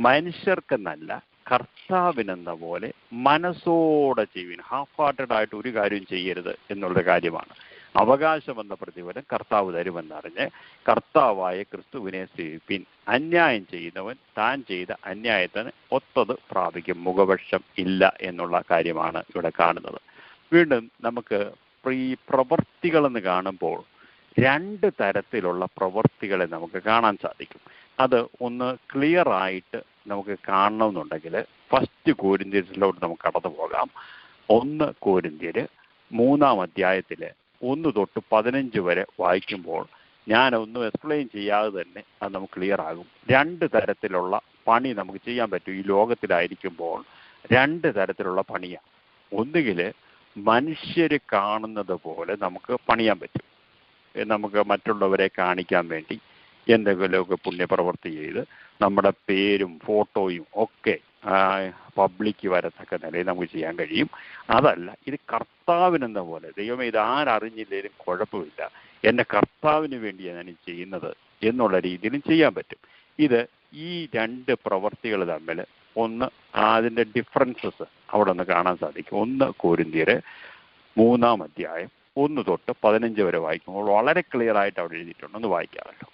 മനുഷ്യർക്കെന്നല്ല, കർത്താവിനെന്ന പോലെ മനസ്സോടെ ചെയ്യുവിൻ. ഹാഫ് ഹാർട്ടഡ് ആയിട്ട് ഒരു കാര്യം ചെയ്യരുത് എന്നുള്ള കാര്യമാണ്. അവകാശമെന്ന പ്രതിഫലം കർത്താവ് തരുമെന്നറിഞ്ഞ് കർത്താവായ ക്രിസ്തുവിനെ സേവിപ്പിൻ. അന്യായം ചെയ്യുന്നവൻ താൻ ചെയ്ത അന്യായത്തിന് ഒത്തത് പ്രാപിക്കും, മുഖപക്ഷം ഇല്ല എന്നുള്ള കാര്യമാണ് ഇവിടെ കാണുന്നത്. വീണ്ടും നമുക്ക് ഈ പ്രവൃത്തികളെന്ന് കാണുമ്പോൾ 2 തരത്തിലുള്ള പ്രവൃത്തികളെ നമുക്ക് കാണാൻ സാധിക്കും. അത് ഒന്ന് ക്ലിയർ ആയിട്ട് നമുക്ക് കാണണമെന്നുണ്ടെങ്കിൽ 1 കൊരിന്ത്യരിലോട്ട് നമുക്ക് കടന്നു പോകാം. 1 കൊരിന്ത്യര് 3-ാം അധ്യായത്തിൽ 1 തൊട്ട് 15 വരെ വായിക്കുമ്പോൾ ഞാനൊന്നും എക്സ്പ്ലെയിൻ ചെയ്യാതെ തന്നെ അത് നമുക്ക് ക്ലിയർ ആകും. 2 തരത്തിലുള്ള പണി നമുക്ക് ചെയ്യാൻ പറ്റും. ഈ ലോകത്തിലായിരിക്കുമ്പോൾ 2 തരത്തിലുള്ള പണിയാണ്. ഒന്നുകിൽ മനുഷ്യർ കാണുന്നത് പോലെ നമുക്ക് പണിയാൻ പറ്റും. നമുക്ക് മറ്റുള്ളവരെ കാണിക്കാൻ വേണ്ടി എന്തെങ്കിലുമൊക്കെ പുണ്യപ്രവൃത്തി ചെയ്ത് നമ്മുടെ പേരും ഫോട്ടോയും ഒക്കെ പബ്ലിക്ക് വരത്തക്ക നിലയിൽ നമുക്ക് ചെയ്യാൻ കഴിയും. അതല്ല, ഇത് കർത്താവിനെന്ന പോലെ, ദൈവമേ ഇത് ആരറിഞ്ഞില്ലേലും കുഴപ്പമില്ല, എൻ്റെ കർത്താവിന് വേണ്ടിയാണ് ഞാൻ ചെയ്യുന്നത് എന്നുള്ള രീതിയിലും ചെയ്യാൻ പറ്റും. ഇത് ഈ 2 പ്രവൃത്തികൾ തമ്മിൽ ഒന്ന് അതിൻ്റെ ഡിഫറൻസസ് അവിടെ ഒന്ന് കാണാൻ സാധിക്കും. 1 കൊരിന്ത്യര് 3-ാം അധ്യായം 1 തൊട്ട് 15 വരെ വായിക്കുമ്പോൾ വളരെ ക്ലിയർ ആയിട്ട് അവിടെ എഴുതിയിട്ടുണ്ട്. ഒന്ന് വായിക്കാമല്ലോ.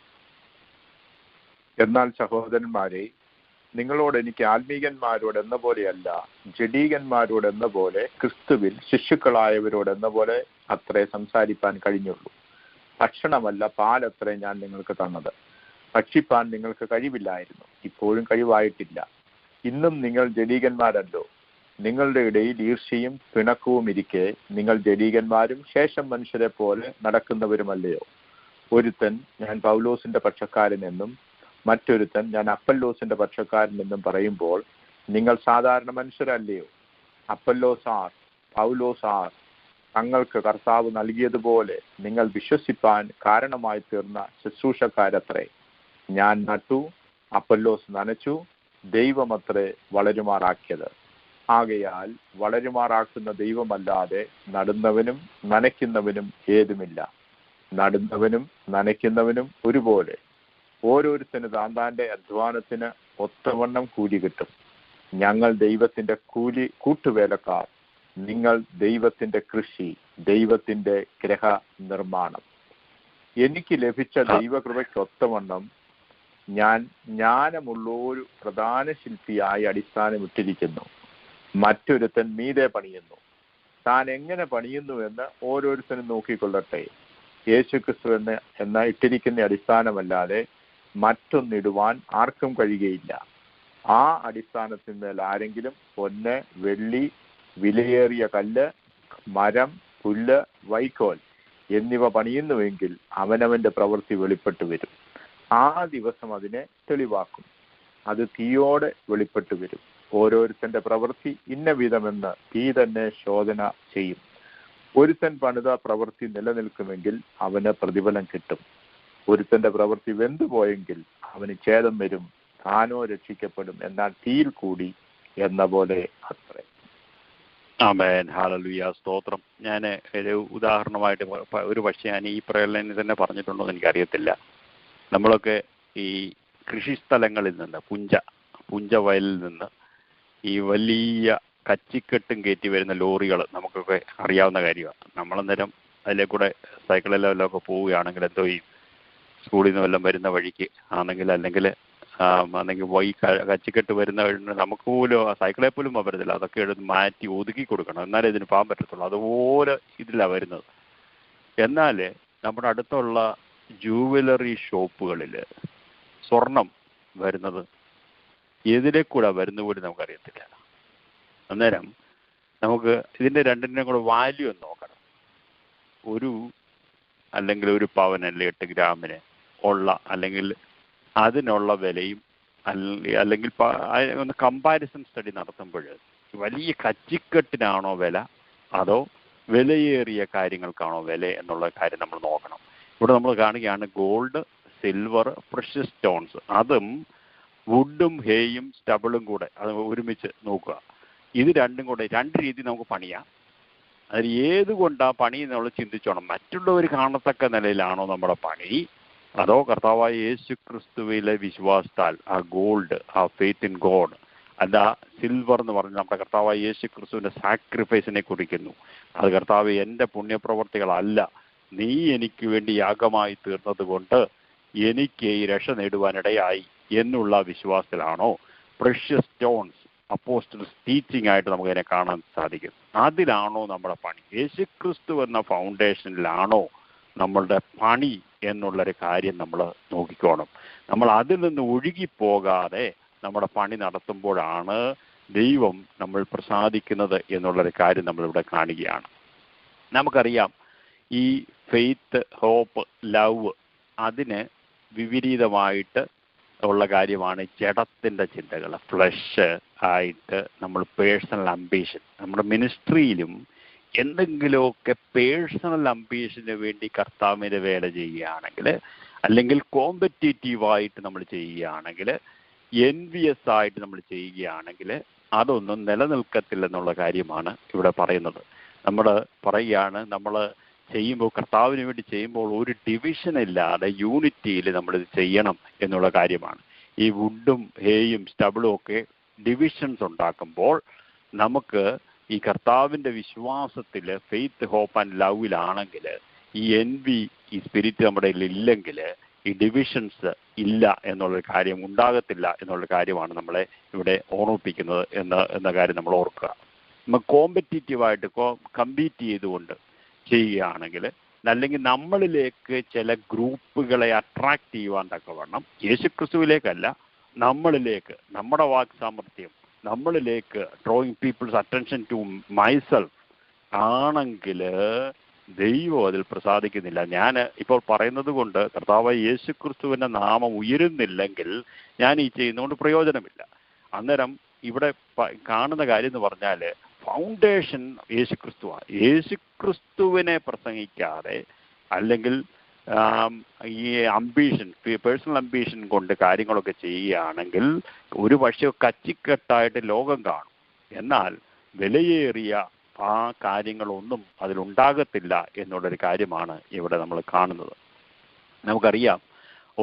എന്നാൽ സഹോദരന്മാരെ, നിങ്ങളോട് എനിക്ക് ആത്മീകന്മാരോട് എന്ന പോലെയല്ല, ജഡീകന്മാരോട് എന്ന പോലെ, ക്രിസ്തുവിൽ ശിശുക്കളായവരോട് എന്ന പോലെ അത്രേ സംസാരിപ്പാൻ കഴിഞ്ഞുള്ളൂ. ഭക്ഷണമല്ല പാലത്രേ ഞാൻ നിങ്ങൾക്ക് തന്നത്. ഭക്ഷിപ്പാൻ നിങ്ങൾക്ക് കഴിവില്ലായിരുന്നു, ഇപ്പോഴും കഴിവായിട്ടില്ല. ഇന്നും നിങ്ങൾ ജഡീകന്മാരല്ലോ. നിങ്ങളുടെ ഇടയിൽ ഈർഷ്യയും പിണക്കവും ഇരിക്കെ നിങ്ങൾ ജഡീകന്മാരും ശേഷം മനുഷ്യരെ പോലെ നടക്കുന്നവരുമല്ലയോ? ഒരുത്തൻ ഞാൻ പൗലോസിന്റെ പക്ഷക്കാരനെന്നും മറ്റൊരുത്തൻ ഞാൻ അപ്പല്ലോസിന്റെ പക്ഷക്കാരനെന്നും പറയുമ്പോൾ നിങ്ങൾ സാധാരണ മനുഷ്യരല്ലയോ? അപ്പല്ലോസ് ആർ, പൗലോസ് ആർ, തങ്ങൾക്ക് കർത്താവ് നൽകിയതുപോലെ നിങ്ങൾ വിശ്വസിപ്പാൻ കാരണമായി തീർന്ന ശുശ്രൂഷക്കാരത്രേ. ഞാൻ നട്ടു, അപ്പല്ലോസ് നനച്ചു, ദൈവമത്രേ വളരുമാറാക്കിയത്. ആകയാൽ വളരുമാറാക്കുന്ന ദൈവമല്ലാതെ നടുന്നവനും നനയ്ക്കുന്നവനും ഏതുമില്ല. നടുന്നവനും നനയ്ക്കുന്നവനും ഒരുപോലെ, ഓരോരുത്തന് താന്താന്റെ അധ്വാനത്തിന് ഒത്തവണ്ണം കൂലി കിട്ടും. ഞങ്ങൾ ദൈവത്തിന്റെ കൂട്ടുവേലക്കാർ, നിങ്ങൾ ദൈവത്തിന്റെ കൃഷി, ദൈവത്തിന്റെ ഗ്രഹ നിർമ്മാണം. എനിക്ക് ലഭിച്ച ദൈവകൃപയ്ക്കൊത്തവണ്ണം ഞാൻ ജ്ഞാനമുള്ളൊരു പ്രധാന ശില്പിയായി അടിസ്ഥാനമിട്ടിരിക്കുന്നു. മറ്റൊരുത്തൻ മീതെ പണിയുന്നു. താൻ എങ്ങനെ പണിയുന്നു എന്ന് ഓരോരുത്തരും നോക്കിക്കൊള്ളട്ടെ. യേശുക്രിസ്തു എന്ന ഇട്ടിരിക്കുന്ന അടിസ്ഥാനമല്ലാതെ മറ്റൊന്നിടുവാൻ ആർക്കും കഴിയുകയില്ല. ആ അടിസ്ഥാനത്തിന്മേൽ ആരെങ്കിലും പൊന്ന്, വെള്ളി, വിലയേറിയ കല്ല്, മരം, പുല്ല്, വൈക്കോൽ എന്നിവ പണിയുന്നുവെങ്കിൽ അവനവന്റെ പ്രവൃത്തി വെളിപ്പെട്ടു വരും. ആ ദിവസം അതിനെ തെളിവാക്കും. അത് തീയോടെ വെളിപ്പെട്ടു വരും. ഓരോരുത്തന്റെ പ്രവൃത്തി ഇന്ന വിധമെന്ന് തീ തന്നെ ശോധന ചെയ്യും. ഒരുത്തൻ പണിത പ്രവൃത്തി നിലനിൽക്കുമെങ്കിൽ അവന് പ്രതിഫലം കിട്ടും. ഒരുത്തന്റെ പ്രവൃത്തി വെന്തുപോയെങ്കിൽ അവന് ഛേദം വരും, താനോ രക്ഷിക്കപ്പെടും, എന്നാൽ തീയിൽ കൂടി എന്ന പോലെ അത്രേ. ആമേൻ, ഹല്ലേലൂയ, സ്തോത്രം. ഞാൻ ഒരു ഉദാഹരണമായിട്ട് ഒരു പക്ഷേ ഞാൻ ഈ പ്രകടനം തന്നെ പറഞ്ഞിട്ടുണ്ടോ എന്ന് എനിക്കറിയത്തില്ല. നമ്മളൊക്കെ ഈ കൃഷിസ്ഥലങ്ങളിൽ നിന്ന് പുഞ്ച വയലിൽ നിന്ന് ഈ വലിയ കച്ചിക്കെട്ടും കയറ്റി വരുന്ന ലോറികൾ നമുക്കൊക്കെ അറിയാവുന്ന കാര്യമാണ്. നമ്മളന്നേരം അതിലെ കൂടെ സൈക്കിളിലെല്ലാം ഒക്കെ പോവുകയാണെങ്കിൽ എന്തോ ഈ സ്കൂളിൽ നിന്ന് വല്ലതും വരുന്ന വഴിക്ക് അല്ലെങ്കിൽ ഈ കച്ചിക്കെട്ട് വരുന്ന നമുക്ക് പോലും സൈക്കിളെ പോലും പോകാൻ പറ്റത്തില്ല. അതൊക്കെ എടുത്ത് മാറ്റി ഒതുക്കി കൊടുക്കണം, എന്നാലേ ഇതിന് പോകാൻ പറ്റത്തുള്ളൂ. അതുപോലെ ഇതിലാണ് വരുന്നത്. എന്നാൽ നമ്മുടെ അടുത്തുള്ള ജൂവലറി ഷോപ്പുകളിൽ സ്വർണം വരുന്നത് എതിരെ കൂടെ വരുന്ന പോലും നമുക്കറിയത്തില്ല. അന്നേരം നമുക്ക് ഇതിൻ്റെ രണ്ടിൻ്റെയും കൂടെ വാല്യൂ ഒന്ന് നോക്കണം. അല്ലെങ്കിൽ ഒരു പവൻ അല്ലെങ്കിൽ 8 ഗ്രാമിന് ഉള്ള അല്ലെങ്കിൽ അതിനുള്ള വിലയും അല്ലെങ്കിൽ ഒന്ന് കമ്പാരിസൺ സ്റ്റഡി നടത്തുമ്പോൾ വലിയ കച്ചിക്കെട്ടിനാണോ വില അതോ വിലയേറിയ കാര്യങ്ങൾക്കാണോ വില എന്നുള്ള കാര്യം നമ്മൾ നോക്കണം. ഇവിടെ നമ്മൾ കാണുകയാണ് ഗോൾഡ്, സിൽവർ, പ്രഷ്യസ് സ്റ്റോൺസ്, അതും വുഡും ഹേയും സ്റ്റബിളും കൂടെ അത് ഒരുമിച്ച് നോക്കുക. ഇത് രണ്ടും കൂടെ രണ്ട് രീതി നമുക്ക് പണിയാം. അതിൽ ഏതുകൊണ്ടാണ് പണി എന്നുള്ളത് ചിന്തിച്ചോണം. മറ്റുള്ളവർ കാണത്തക്ക നിലയിലാണോ നമ്മുടെ പണി, അതോ കർത്താവായ യേശു ക്രിസ്തുവിലെ വിശ്വാസത്താൽ ആ ഗോൾഡ്, ആ ഫെയ്ത്ത് ഇൻ ഗോഡ്, അല്ല സിൽവർ എന്ന് പറഞ്ഞ് നമ്മുടെ കർത്താവായ യേശു ക്രിസ്തുവിൻ്റെ സാക്രിഫൈസിനെ കുറിക്കുന്നു. അത് കർത്താവ് എൻ്റെ പുണ്യപ്രവർത്തികളല്ല, നീ എനിക്ക് വേണ്ടി യാഗമായി തീർന്നത് കൊണ്ട് എനിക്ക് ഈ രക്ഷ നേടുവാനിടയായി എന്നുള്ള വിശ്വാസത്തിലാണോ, പ്രഷ്യസ് സ്റ്റോൺസ് അപ്പോസ്റ്റൽസ് ടീച്ചിങ് ആയിട്ട് നമുക്കതിനെ കാണാൻ സാധിക്കും. അതിലാണോ നമ്മുടെ പണി? യേശുക്രിസ്തു എന്ന ഫൗണ്ടേഷനിലാണോ നമ്മളുടെ പണി എന്നുള്ളൊരു കാര്യം നമ്മൾ നോക്കിക്കോണം. നമ്മൾ അതിൽ നിന്ന് ഒഴുകിപ്പോകാതെ നമ്മുടെ പണി നടത്തുമ്പോഴാണ് ദൈവം നമ്മൾ പ്രസാദിക്കുന്നത് എന്നുള്ളൊരു കാര്യം നമ്മളിവിടെ കാണുകയാണ്. നമുക്കറിയാം ഈ ഫെയ്ത്ത്, ഹോപ്പ്, ലവ് അതിന് വിപരീതമായിട്ട് ഉള്ള കാര്യമാണ് ജഡത്തിൻ്റെ ചിന്തകൾ. ഫ്ലഷ് ആയിട്ട് നമ്മൾ പേഴ്സണൽ അംബീഷൻ, നമ്മുടെ മിനിസ്ട്രിയിലും എന്തെങ്കിലുമൊക്കെ പേഴ്സണൽ അംബീഷന് വേണ്ടി കർത്താവിൻ്റെ വേല ചെയ്യുകയാണെങ്കിൽ, അല്ലെങ്കിൽ കോമ്പറ്റീറ്റീവായിട്ട് നമ്മൾ ചെയ്യുകയാണെങ്കിൽ, എൻവിയസ് ആയിട്ട് നമ്മൾ ചെയ്യുകയാണെങ്കിൽ അതൊന്നും നിലനിൽക്കത്തില്ലെന്നുള്ള കാര്യമാണ് ഇവിടെ പറയുന്നത്. നമ്മൾ പറയുകയാണ്, നമ്മൾ ചെയ്യുമ്പോൾ കർത്താവിന് വേണ്ടി ചെയ്യുമ്പോൾ ഒരു ഡിവിഷൻ ഇല്ലാതെ യൂണിറ്റിയിൽ നമ്മളിത് ചെയ്യണം എന്നുള്ള കാര്യമാണ്. ഈ വുഡും ഹേയും സ്റ്റബിളും ഒക്കെ ഡിവിഷൻസ് ഉണ്ടാക്കുമ്പോൾ നമുക്ക് ഈ കർത്താവിൻ്റെ വിശ്വാസത്തിൽ ഫെയ്ത്ത്, ഹോപ്പ് ആൻഡ് ലവിലാണെങ്കിൽ ഈ എൻവി, ഈ സ്പിരിറ്റ് നമ്മുടെ ഇല്ലെങ്കിൽ ഈ ഡിവിഷൻസ് ഇല്ല എന്നുള്ളൊരു കാര്യം ഉണ്ടാകത്തില്ല എന്നുള്ളൊരു കാര്യമാണ് നമ്മളെ ഇവിടെ ഓർമ്മിപ്പിക്കുന്നത് എന്ന കാര്യം നമ്മൾ ഓർക്കുക. നമ്മൾ കോമ്പറ്റീറ്റീവായിട്ട് കമ്പീറ്റ് ചെയ്തുകൊണ്ട് ചെയ്യുകയാണെങ്കിൽ, അല്ലെങ്കിൽ നമ്മളിലേക്ക് ചില ഗ്രൂപ്പുകളെ അട്രാക്റ്റ് ചെയ്യുവാൻ തക്കവണ്ണം, യേശുക്രിസ്തുവിലേക്കല്ല നമ്മളിലേക്ക്, നമ്മുടെ വാക്ക് സാമർഥ്യം നമ്മളിലേക്ക് drawing people's attention to myself ആണെങ്കിൽ ദൈവം അതിൽ പ്രസാദിക്കുന്നില്ല. ഞാൻ ഇപ്പോൾ പറയുന്നത് കൊണ്ട് കർത്താവായ യേശുക്രിസ്തുവിൻ്റെ നാമം ഉയരുന്നില്ലെങ്കിൽ ഞാൻ ഈ ചെയ്യുന്നതുകൊണ്ട് പ്രയോജനമില്ല. അന്നേരം ഇവിടെ കാണുന്ന കാര്യം എന്ന് പറഞ്ഞാൽ ഫൗണ്ടേഷൻ യേശുക്രിസ്തുവാണ്. യേശുക്രിസ്തുവിനെ പ്രസംഗിക്കാതെ, അല്ലെങ്കിൽ ഈ അംബീഷൻ, പേഴ്സണൽ അംബീഷൻ കൊണ്ട് കാര്യങ്ങളൊക്കെ ചെയ്യുകയാണെങ്കിൽ ഒരു പക്ഷേ കച്ചിക്കെട്ടായിട്ട് ലോകം കാണും. എന്നാൽ വിലയേറിയ ആ കാര്യങ്ങളൊന്നും അതിലുണ്ടാകത്തില്ല എന്നുള്ളൊരു കാര്യമാണ് ഇവിടെ നമ്മൾ കാണുന്നത്. നമുക്കറിയാം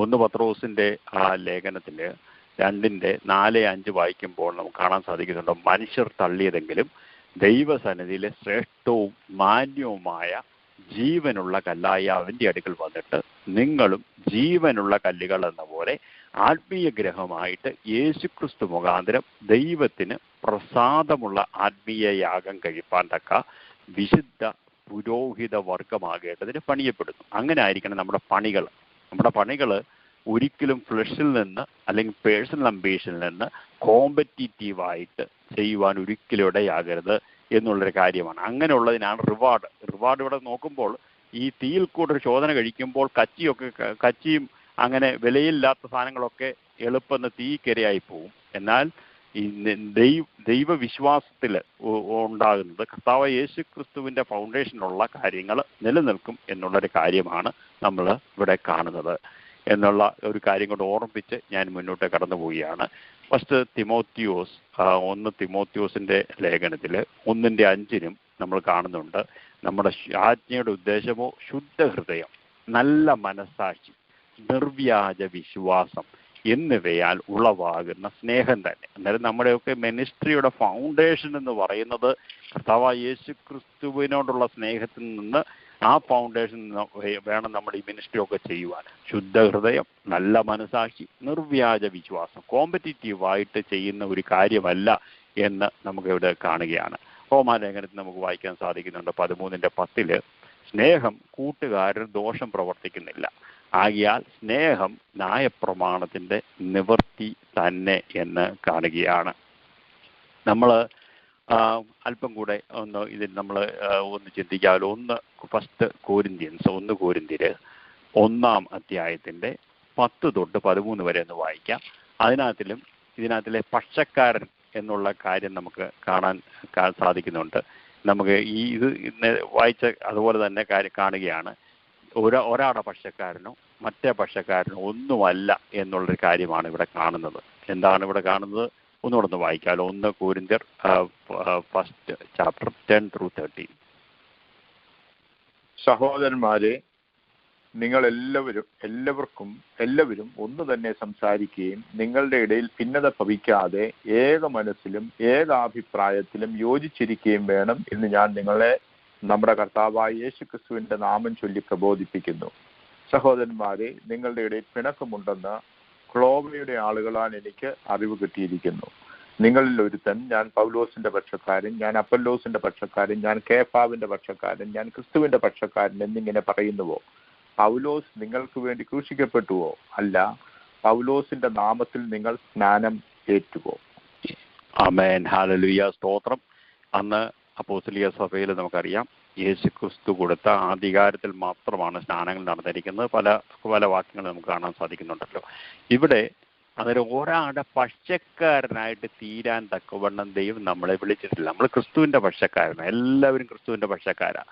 1 പത്രോസിൻ്റെ ആ ലേഖനത്തിൽ 2:4-5 വായിക്കുമ്പോൾ നമുക്ക് കാണാൻ സാധിക്കുന്നുണ്ട്, മനുഷ്യർ തള്ളിയതെങ്കിലും ദൈവസന്നിധിയിലെ ശ്രേഷ്ഠവും മാന്യവുമായ ജീവനുള്ള കല്ലായ അവൻ്റെ അടുക്കൽ വന്നിട്ട് നിങ്ങളും ജീവനുള്ള കല്ലുകൾ എന്ന പോലെ ആത്മീയ ഗ്രഹമായിട്ട് യേശുക്രിസ്തു മുഖാന്തരം ദൈവത്തിന് പ്രസാദമുള്ള ആത്മീയ യാഗം കഴിപ്പാൻ തക്ക വിശുദ്ധ പുരോഹിത വർഗമാകേണ്ടതിന് പണിയപ്പെടുന്നു. അങ്ങനെ ആയിരിക്കണം നമ്മുടെ പണികൾ. നമ്മുടെ പണികൾ ഒരിക്കലും ഫ്ലഷിൽ നിന്ന് അല്ലെങ്കിൽ പേഴ്സണൽ അംബീഷനിൽ നിന്ന് കോമ്പറ്റീറ്റീവായിട്ട് ചെയ്യുവാൻ ഒരിക്കലും ഇടയാകരുത് എന്നുള്ളൊരു കാര്യമാണ്. അങ്ങനെയുള്ളതിനാണ് റിവാർഡ്. ഇവിടെ നോക്കുമ്പോൾ ഈ തീയിൽ കൂടെ ശോധന കഴിക്കുമ്പോൾ കച്ചിയും അങ്ങനെ വിലയില്ലാത്ത സാധനങ്ങളൊക്കെ എളുപ്പം തീക്കരയായി പോവും. എന്നാൽ ഈ ദൈവവിശ്വാസത്തിൽ ഉണ്ടാകുന്നത് കർത്താവ് യേശു ക്രിസ്തുവിൻ്റെ ഫൗണ്ടേഷനുള്ള കാര്യങ്ങൾ നിലനിൽക്കും എന്നുള്ളൊരു കാര്യമാണ് നമ്മൾ ഇവിടെ കാണുന്നത് എന്നുള്ള ഒരു കാര്യം കൊണ്ട് ഓർമ്മിപ്പിച്ച് ഞാൻ മുന്നോട്ട് കടന്നു പോവുകയാണ്. ഫസ്റ്റ് തിമോത്തിയോസ് 1 തിമോത്തിയോസിൻ്റെ ലേഖനത്തിൽ 1:5 നമ്മൾ കാണുന്നുണ്ട്, നമ്മുടെ ആജ്ഞയുടെ ഉദ്ദേശമോ ശുദ്ധ ഹൃദയം, നല്ല മനസ്സാക്ഷി, നിർവ്യാജ വിശ്വാസം എന്നിവയാൽ ഉളവാകുന്ന സ്നേഹം തന്നെ. അന്നേരം നമ്മുടെയൊക്കെ മിനിസ്ട്രിയുടെ ഫൗണ്ടേഷൻ എന്ന് പറയുന്നത് കർത്താവായ യേശു ക്രിസ്തുവിനോടുള്ള സ്നേഹത്തിൽ നിന്ന്, ആ ഫൗണ്ടേഷൻ വേണം നമ്മൾ ഈ മിനിസ്ട്രി ഒക്കെ ചെയ്യുവാൻ. ശുദ്ധ ഹൃദയം, നല്ല മനസാക്ഷി, നിർവ്യാജ വിശ്വാസം. കോമ്പറ്റീറ്റീവായിട്ട് ചെയ്യുന്ന ഒരു കാര്യമല്ല എന്ന് നമുക്കിവിടെ കാണുകയാണ്. റോമാലേഖനത്തിൽ നമുക്ക് വായിക്കാൻ സാധിക്കുന്നുണ്ട് 13:10 സ്നേഹം കൂട്ടുകാരിൽ ദോഷം പ്രവർത്തിക്കുന്നില്ല, ആകിയാൽ സ്നേഹം ന്യായപ്രമാണത്തിൻ്റെ നിവൃത്തി തന്നെ എന്ന് കാണുകയാണ്. നമ്മൾ അല്പം കൂടെ ഇതിൽ നമ്മൾ ചിന്തിക്കാമല്ലോ. 1 കൊരിന്ത്യർ 1 അധ്യായത്തിൻ്റെ 10 തൊട്ട് 13 വരെ ഒന്ന് വായിക്കാം. ഇതിനകത്തിലെ പക്ഷക്കാരൻ എന്നുള്ള കാര്യം നമുക്ക് കാണാൻ സാധിക്കുന്നുണ്ട്. നമുക്ക് ഇത് വായിച്ച അതുപോലെ തന്നെ കാണുകയാണ്. ഒരാളുടെ പക്ഷക്കാരനോ മറ്റേ പക്ഷക്കാരനോ ഒന്നുമല്ല എന്നുള്ളൊരു കാര്യമാണ് ഇവിടെ കാണുന്നത്. എന്താണ് ഇവിടെ കാണുന്നത്? ഒന്നുകൂടെ വായിക്കാമല്ലോ. 1 കൊരിന്ത്യർ ഫസ്റ്റ് ചാപ്റ്റർ 10-13. സഹോദരന്മാരെ, നിങ്ങൾ എല്ലാവരും ഒന്ന് തന്നെ സംസാരിക്കുകയും നിങ്ങളുടെ ഇടയിൽ ഭിന്നത ഭവിക്കാതെ ഏക മനസ്സിലും ഏകാഭിപ്രായത്തിലും യോജിച്ചിരിക്കുകയും വേണം എന്ന് ഞാൻ നിങ്ങളെ നമ്മുടെ കർത്താവായ യേശുക്രിസ്തുവിന്റെ നാമം ചൊല്ലി പ്രബോധിപ്പിക്കുന്നു. സഹോദരന്മാരെ, നിങ്ങളുടെ ഇടയിൽ പിണക്കമുണ്ടെന്ന് ക്ലോവയുടെ ആളുകളാൽ എനിക്ക് അറിവ് കിട്ടിയിരിക്കുന്നു. നിങ്ങളിൽ ഒരുത്തൻ, ഞാൻ പൗലോസിന്റെ പക്ഷക്കാരൻ, ഞാൻ അപ്പല്ലോസിന്റെ പക്ഷക്കാരൻ, ഞാൻ കേഫാവിന്റെ പക്ഷക്കാരൻ, ഞാൻ ക്രിസ്തുവിന്റെ പക്ഷക്കാരൻ എന്നിങ്ങനെ പറയുന്നുവോ? പൗലോസ് നിങ്ങൾക്ക് വേണ്ടി ക്രൂശിക്കപ്പെട്ടുവോ? അല്ല. പൗലോസിന്റെ നാമത്തിൽ നിങ്ങൾ സ്നാനം ഏറ്റുവോ? ആമേൻ, ഹല്ലേലൂയ, സ്തോത്രം. അന്ന് അപ്പോസ്തലിക സഭയിൽ നമുക്കറിയാം യേശു ക്രിസ്തു കൊടുത്ത അധികാരത്തിൽ മാത്രമാണ് സ്നാനങ്ങൾ നടന്നിരിക്കുന്നത്. പല വാക്യങ്ങൾ നമുക്ക് കാണാൻ സാധിക്കുന്നുണ്ടല്ലോ. ഇവിടെ അന്നേരം ഒരാളുടെ പക്ഷക്കാരനായിട്ട് തീരാൻ തക്കവണ്ണം ദൈവം നമ്മളെ വിളിച്ചിട്ടില്ല. നമ്മൾ ക്രിസ്തുവിന്റെ പക്ഷക്കാരനാണ്, എല്ലാവരും ക്രിസ്തുവിന്റെ പക്ഷക്കാരാണ്.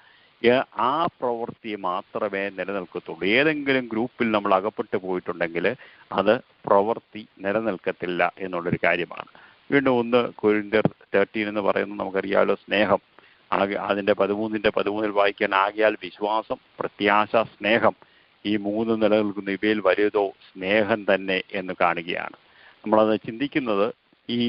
ആ പ്രവൃത്തി മാത്രമേ നിലനിൽക്കത്തുള്ളൂ. ഏതെങ്കിലും ഗ്രൂപ്പിൽ നമ്മൾ അകപ്പെട്ടു പോയിട്ടുണ്ടെങ്കിൽ അത് പ്രവൃത്തി നിലനിൽക്കത്തില്ല എന്നുള്ളൊരു കാര്യമാണ്. വീണ്ടും 1 കൊരിന്ത്യർ 13 എന്ന് പറയുന്നത് നമുക്കറിയാമല്ലോ, സ്നേഹം. അതിൻ്റെ 13 വായിക്കാൻ, ആകയാൽ വിശ്വാസം, പ്രത്യാശ, സ്നേഹം, ഈ 3 നിലനിൽക്കുന്ന ഇവയിൽ വലുതോ സ്നേഹം തന്നെ എന്ന് കാണുകയാണ്. നമ്മളത് ചിന്തിക്കുന്നത് ഈ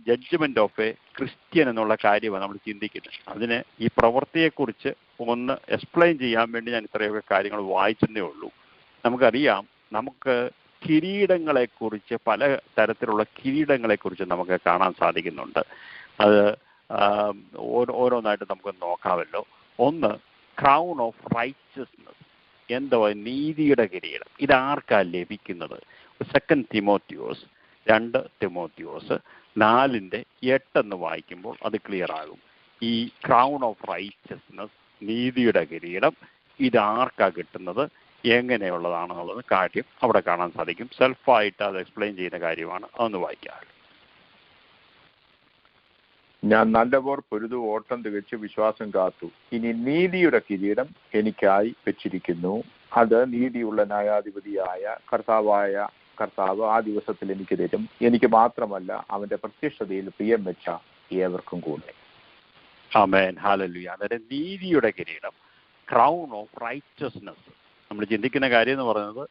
ജഡ്ജ്മെന്റ് ഓഫ് എ ക്രിസ്ത്യൻ എന്നുള്ള കാര്യമാണ് നമ്മൾ ചിന്തിക്കുന്നത്. അതിന് ഈ പ്രവൃത്തിയെക്കുറിച്ച് ഒന്ന് എക്സ്പ്ലെയിൻ ചെയ്യാൻ വേണ്ടി ഞാൻ ഇത്രയൊക്കെ കാര്യങ്ങൾ വായിച്ചതേ ഉള്ളൂ. നമുക്കറിയാം, നമുക്ക് കിരീടങ്ങളെക്കുറിച്ച്, പല തരത്തിലുള്ള കിരീടങ്ങളെക്കുറിച്ച് നമുക്ക് കാണാൻ സാധിക്കുന്നുണ്ട്. അത് ഓരോന്നായിട്ട് നമുക്ക് നോക്കാമല്ലോ. 1, ക്രൗൺ ഓഫ് റൈച്ചസ്നെസ്, എന്തോ നീതിയുടെ കിരീടം. ഇതാർക്കാ ലഭിക്കുന്നത്? 2 തിമോത്തിയോസ് 4:8 എന്ന് വായിക്കുമ്പോൾ അത് ക്ലിയർ ആകും. ഈ ക്രൗൺ ഓഫ് റൈച്ചസ്നെസ്, നീതിയുടെ കിരീടം, ഇതാർക്കാ കിട്ടുന്നത്, എങ്ങനെയുള്ളതാണെന്നുള്ളത് കാര്യം അവിടെ കാണാൻ സാധിക്കും. സെൽഫായിട്ട് അത് എക്സ്പ്ലെയിൻ ചെയ്യുന്ന കാര്യമാണ്. അതൊന്ന് വായിക്കാം. ഞാൻ നല്ലപോർ പൊരുതു, ഓട്ടം തികച്ച് വിശ്വാസം കാത്തു. ഇനി നീതിയുടെ കിരീടം എനിക്കായി വെച്ചിരിക്കുന്നു. അത് നീതിയുള്ള ന്യായാധിപതിയായ കർത്താവ് ആ ദിവസത്തിൽ എനിക്ക് തരും. എനിക്ക് മാത്രമല്ല, അവന്റെ പ്രത്യക്ഷതയിൽ പ്രിയം വെച്ച ഏവർക്കും കൂടെ. ആമേൻ, ഹല്ലേലൂയ. അതായത് നീതിയുടെ കിരീടം, ക്രൗൺ ഓഫ് റൈച്ചസ്നെസ്. നമ്മൾ ചിന്തിക്കുന്ന കാര്യം എന്ന് പറയുന്നത്,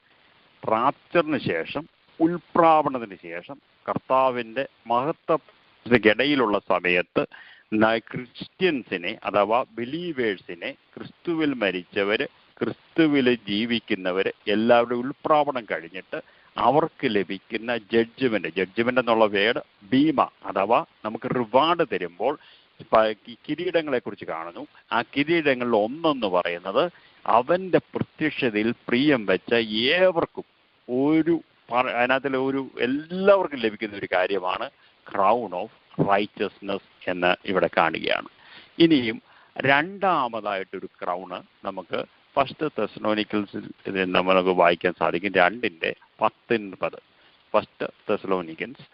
റാപ്ചറിന് ശേഷം, ഉൽപ്രാവണത്തിന് ശേഷം, കർത്താവിന്റെ മഹത്വത്തിനിടയിലുള്ള സമയത്ത് ക്രിസ്ത്യൻസിനെ അഥവാ ബിലീവേഴ്സിനെ, ക്രിസ്തുവിൽ മരിച്ചവര്, ക്രിസ്തുവിൽ ജീവിക്കുന്നവര് എല്ലാവരുടെ ഉൽപ്രാവണം കഴിഞ്ഞിട്ട് അവർക്ക് ലഭിക്കുന്ന ജഡ്ജ്മെന്റ് എന്നുള്ള വേർഡ് ബീമ, അഥവാ നമുക്ക് റിവാർഡ് തരുമ്പോൾ കിരീടങ്ങളെ കുറിച്ച് കാണുന്നു. ആ കിരീടങ്ങളിൽ ഒന്നെന്ന് പറയുന്നത് അവന്റെ പ്രത്യക്ഷതയിൽ പ്രിയം വെച്ച ഏവർക്കും എല്ലാവർക്കും ലഭിക്കുന്ന ഒരു കാര്യമാണ് ക്രൗൺ ഓഫ് റൈച്ചസ്നെസ് എന്ന് ഇവിടെ കാണുകയാണ്. ഇനിയും രണ്ടാമതായിട്ടൊരു ക്രൗണ് നമുക്ക് 1 തെസ്സലോനിക്കൻസിൽ നമുക്ക് വായിക്കാൻ സാധിക്കും. 2:10. 1 തെസ്സലോനിക്കൻസ്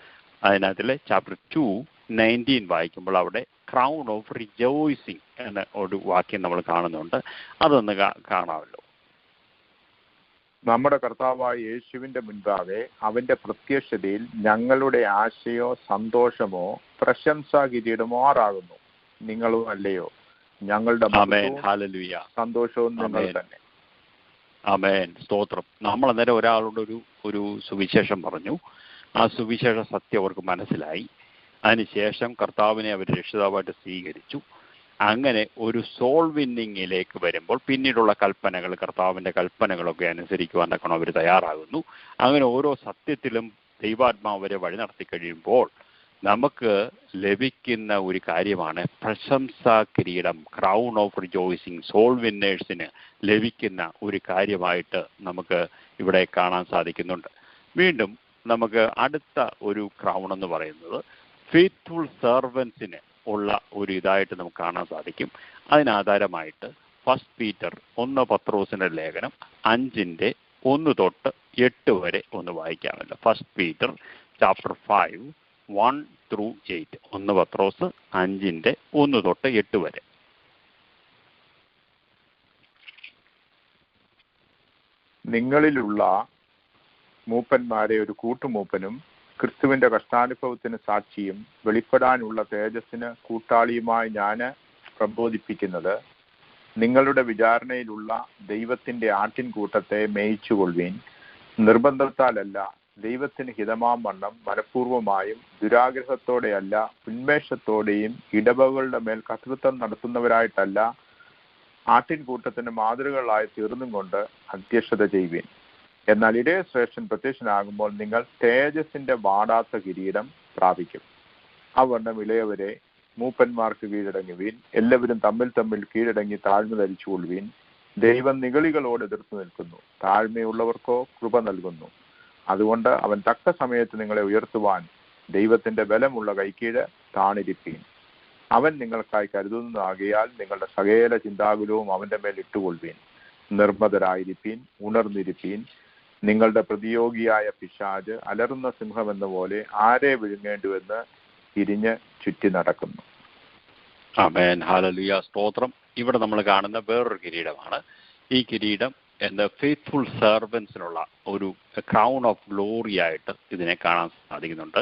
അതിനകത്തിലെ ചാപ്റ്റർ 2:19 വായിക്കുമ്പോൾ അവിടെ ക്രൗൺ ഓഫ് റിജോയ്സിങ് എന്ന ഒരു വാക്യം നമ്മൾ കാണുന്നുണ്ട്. അതൊന്ന് കാണാമല്ലോ. നമ്മുടെ കർത്താവായ യേശുവിന്റെ മുൻപാകെ അവന്റെ പ്രത്യക്ഷതയിൽ ഞങ്ങളുടെ ആശയോ സന്തോഷമോ പ്രശംസാ കിരീടമോ ആറാകുന്നു. നിങ്ങളും അല്ലയോ? ഞങ്ങളുടെ സന്തോഷവും നിങ്ങൾ തന്നെ. ആമേൻ, സ്തോത്രം. നമ്മൾ അന്നേരം ഒരാളോട് ഒരു സുവിശേഷം പറഞ്ഞു. ആ സുവിശേഷ സത്യം അവർക്ക് മനസ്സിലായി. അതിനുശേഷം കർത്താവിനെ അവർ രക്ഷിതാവായിട്ട് സ്വീകരിച്ചു. അങ്ങനെ ഒരു സോൾ വിന്നിങ്ങിലേക്ക് വരുമ്പോൾ പിന്നീടുള്ള കൽപ്പനകൾ, കർത്താവിൻ്റെ കൽപ്പനകളൊക്കെ അനുസരിക്കുവാൻ തക്കണം അവർ തയ്യാറാകുന്നു. അങ്ങനെ ഓരോ സത്യത്തിലും ദൈവാത്മാവ് അവരെ വഴി നടത്തി കഴിയുമ്പോൾ നമുക്ക് ലഭിക്കുന്ന ഒരു കാര്യമാണ് പ്രശംസാ കിരീടം, ക്രൗൺ ഓഫ് റിജോയ്സിങ്. സോൾ വിന്നേഴ്സിന് ലഭിക്കുന്ന ഒരു കാര്യമായിട്ട് നമുക്ക് ഇവിടെ കാണാൻ സാധിക്കുന്നുണ്ട്. വീണ്ടും നമുക്ക് അടുത്ത ഒരു ക്രൗൺ എന്ന് പറയുന്നത് ഫെയ്ത്ത്ഫുൾ സെർവൻസിന് ഉള്ള ഒരു ഇതായിട്ട് നമുക്ക് കാണാൻ സാധിക്കും. അതിനാധാരമായിട്ട് 1 പീറ്റർ 1 പത്രോസിന്റെ ലേഖനം 5:1-8 വരെ ഒന്ന് വായിക്കാമല്ലോ. 1 പീറ്റർ ചാപ്റ്റർ 5 1-8. 1 പത്രോസ് 5:1-8 വരെ. നിങ്ങളിലുള്ള മൂപ്പന്മാരെ ഒരു കൂട്ടുമൂപ്പനും ക്രിസ്തുവിന്റെ കഷ്ടാനുഭവത്തിന് സാക്ഷിയും വെളിപ്പെടാനുള്ള തേജസ്സിന് കൂട്ടാളിയുമായി ഞാൻ പ്രബോധിപ്പിക്കുന്നത്, നിങ്ങളുടെ വിചാരണയിലുള്ള ദൈവത്തിന്റെ ആട്ടിൻകൂട്ടത്തെ മേയിച്ചുകൊള്ളുവീൻ. നിർബന്ധത്താലല്ല, ദൈവത്തിന് ഹിതമാം വണ്ണം മനഃപൂർവമായും ദുരാഗ്രഹത്തോടെയല്ല, ഉന്മേഷത്തോടെയും ഇടവകളുടെ മേൽ കർത്തൃത്വം നടത്തുന്നവരായിട്ടല്ല, ആട്ടിൻകൂട്ടത്തിന് മാതൃകളായി തീർന്നും കൊണ്ട് അധ്യക്ഷത ചെയ്യുവീൻ. എന്നാൽ ശ്രേഷ്ഠൻ പ്രത്യക്ഷനാകുമ്പോൾ നിങ്ങൾ തേജസ്സിന്റെ വാടാത്ത കിരീടം പ്രാപിക്കും. അവണ്ണം ഇളയവരെ മൂപ്പന്മാർക്ക് കീഴടങ്ങുവീൻ. എല്ലാവരും തമ്മിൽ തമ്മിൽ കീഴടങ്ങി താഴ്മ ധരിച്ചുകൊള്ളുവീൻ. ദൈവം നിഗളികളോട് എതിർത്ത് നിൽക്കുന്നു, താഴ്മയുള്ളവർക്കോ കൃപ നൽകുന്നു. അതുകൊണ്ട് അവൻ തക്ക സമയത്ത് നിങ്ങളെ ഉയർത്തുവാൻ ദൈവത്തിന്റെ ബലമുള്ള കൈക്കീഴ് താണിരിപ്പീൻ. അവൻ നിങ്ങൾക്കായി കരുതുന്നതാകിയാൽ നിങ്ങളുടെ സകല ചിന്താകുലവും അവന്റെ മേൽ ഇട്ടുകൊള്ളുവീൻ. നിർമ്മതരായിരിപ്പീൻ, ഉണർന്നിരിപ്പീൻ. നിങ്ങളുടെ പ്രതിയോഗിയായ പിശാച് അലറുന്ന സിംഹമെന്ന പോലെ ആരെ വിഴുങ്ങേണ്ടുവെന്ന് തിരിഞ്ഞ് ചുറ്റി നടക്കുന്നു. ആമേൻ, ഹല്ലേലൂയ, സ്തോത്രം. ഇവിടെ നമ്മൾ കാണുന്ന വേറൊരു കിരീടമാണ്. ഈ കിരീടം ഫെയ്ത്ത്ഫുൾ സെർവൻസിനുള്ള ഒരു ക്രൗൺ ഓഫ് ഗ്ലോറി ആയിട്ട് ഇതിനെ കാണാൻ സാധിക്കുന്നുണ്ട്.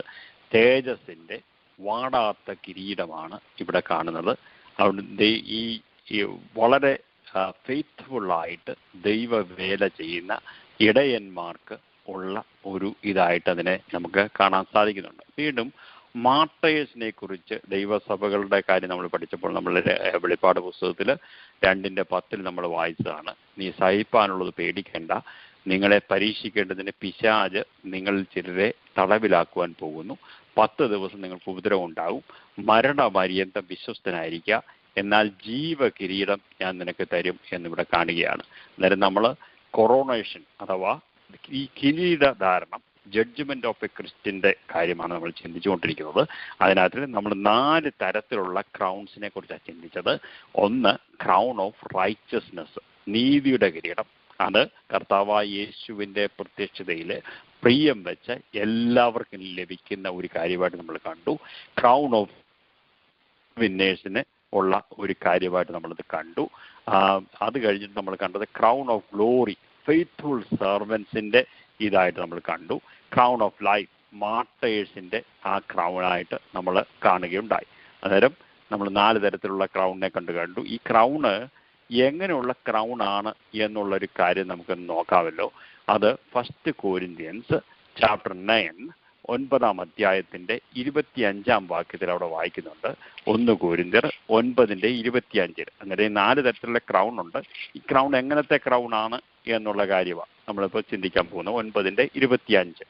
തേജസ്സിന്റെ വാടാത്ത കിരീടമാണ് ഇവിടെ കാണുന്നത്. അതുകൊണ്ട് ഈ വളരെ ഫെയ്ത്ത്ഫുള്ളായിട്ട് ദൈവവേല ചെയ്യുന്ന ഇടയന്മാർക്ക് ഉള്ള ഒരു ഇതായിട്ട് അതിനെ നമുക്ക് കാണാൻ സാധിക്കുന്നുണ്ട്. വീണ്ടും മാർട്ടയേഴ്സിനെ കുറിച്ച് ദൈവസഭകളുടെ കാര്യം നമ്മൾ പഠിച്ചപ്പോൾ നമ്മൾ വെളിപ്പാട് പുസ്തകത്തിൽ 2:10 നമ്മൾ വായിച്ചതാണ്. നീ സഹിപ്പാനുള്ളത് പേടിക്കേണ്ട, നിങ്ങളെ പരീക്ഷിക്കേണ്ടതിന് പിശാച് നിങ്ങളിൽ ചിലരെ തടവിലാക്കുവാൻ പോകുന്നു. 10 ദിവസം നിങ്ങൾക്ക് ഉപദ്രവം ഉണ്ടാവും. മരണപര്യന്തം വിശ്വസ്തനായിരിക്കുക, എന്നാൽ ജീവകിരീടം ഞാൻ നിനക്ക് തരും എന്നിവിടെ കാണുകയാണ്. അന്നേരം നമ്മൾ കൊറോണേഷൻ അഥവാ ഈ കിരീടധാരണം ജഡ്ജ്മെന്റ് ഓഫ് എ ക്രിസ്ത്യന്റെ കാര്യമാണ് നമ്മൾ ചിന്തിച്ചുകൊണ്ടിരിക്കുന്നത്. അതിനകത്ത് നമ്മൾ 4 തരത്തിലുള്ള ക്രൗൺസിനെ കുറിച്ചാണ് ചിന്തിച്ചത്. ഒന്ന്, ക്രൗൺ ഓഫ് റൈച്ചസ്നെസ്, നീതിയുടെ കിരീടം. അത് കർത്താവായ യേശുവിന്റെ പ്രത്യക്ഷതയിൽ പ്രിയം വെച്ച് എല്ലാവർക്കും ലഭിക്കുന്ന ഒരു കാര്യമായിട്ട് നമ്മൾ കണ്ടു. ക്രൗൺ ഓഫ് വിന്നേഴ്സിന് ഉള്ള ഒരു കാര്യമായിട്ട് നമ്മളത് കണ്ടു. അത് കഴിഞ്ഞിട്ട് നമ്മൾ കണ്ടത് ക്രൗൺ ഓഫ് ഗ്ലോറി, ഫെയ്ത്ത്ഫുൾ സെർവൻസിന്റെ ഇതായിട്ട് നമ്മൾ കണ്ടു. ക്രൗൺ ഓഫ് ലൈഫ്, മാർട്ടയേഴ്സിന്റെ ആ ക്രൗണായിട്ട് നമ്മൾ കാണുകയുണ്ടായി. അന്നേരം നമ്മൾ 4 തരത്തിലുള്ള ക്രൗണിനെ കണ്ടു. ഈ ക്രൗണ് എങ്ങനെയുള്ള ക്രൗൺ ആണ് എന്നുള്ളൊരു കാര്യം നമുക്ക് നോക്കാമല്ലോ. അത് 1 Corinthians chapter 9 9-ാം അധ്യായത്തിന്റെ 25-ാം വാക്യത്തിൽ അവിടെ വായിക്കുന്നുണ്ട്. 1 Corinthians 9:25. അന്നേരം 4 തരത്തിലുള്ള ക്രൗൺ ഉണ്ട്. ഈ ക്രൗൺ എങ്ങനത്തെ ക്രൗൺ ആണ് എന്നുള്ള കാര്യമാണ് നമ്മളിപ്പോൾ ചിന്തിക്കാൻ പോകുന്നത്. 9:25.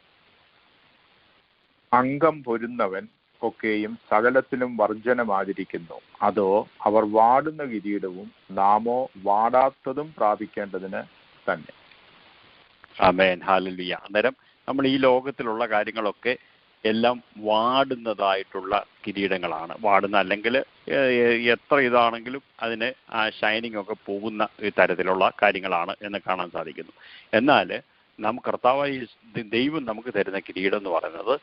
അംഗം പൊരുന്നവൻ ഒക്കെയും സകലത്തിലും വർജനമാതിരിക്കുന്നു. അതോ അവർ വാടുന്ന കിരീടവും നാമോ വാടാത്തതും പ്രാപിക്കേണ്ടതിന് തന്നെ. ആമേൻ, ഹല്ലേലൂയ. അന്നേരം നമ്മൾ ഈ ലോകത്തിലുള്ള കാര്യങ്ങളൊക്കെ എല്ലാം വാടുന്നതായിട്ടുള്ള കിരീടങ്ങളാണ്. വാടുന്ന അല്ലെങ്കിൽ എത്ര ഇതാണെങ്കിലും അതിന് ആ ഷൈനിങ് ഒക്കെ പോകുന്ന ഈ തരത്തിലുള്ള കാര്യങ്ങളാണ് എന്ന് കാണാൻ സാധിക്കുന്നു. എന്നാൽ കർത്താവായ ദൈവം നമുക്ക് തരുന്ന കിരീടം എന്ന് പറയുന്നത്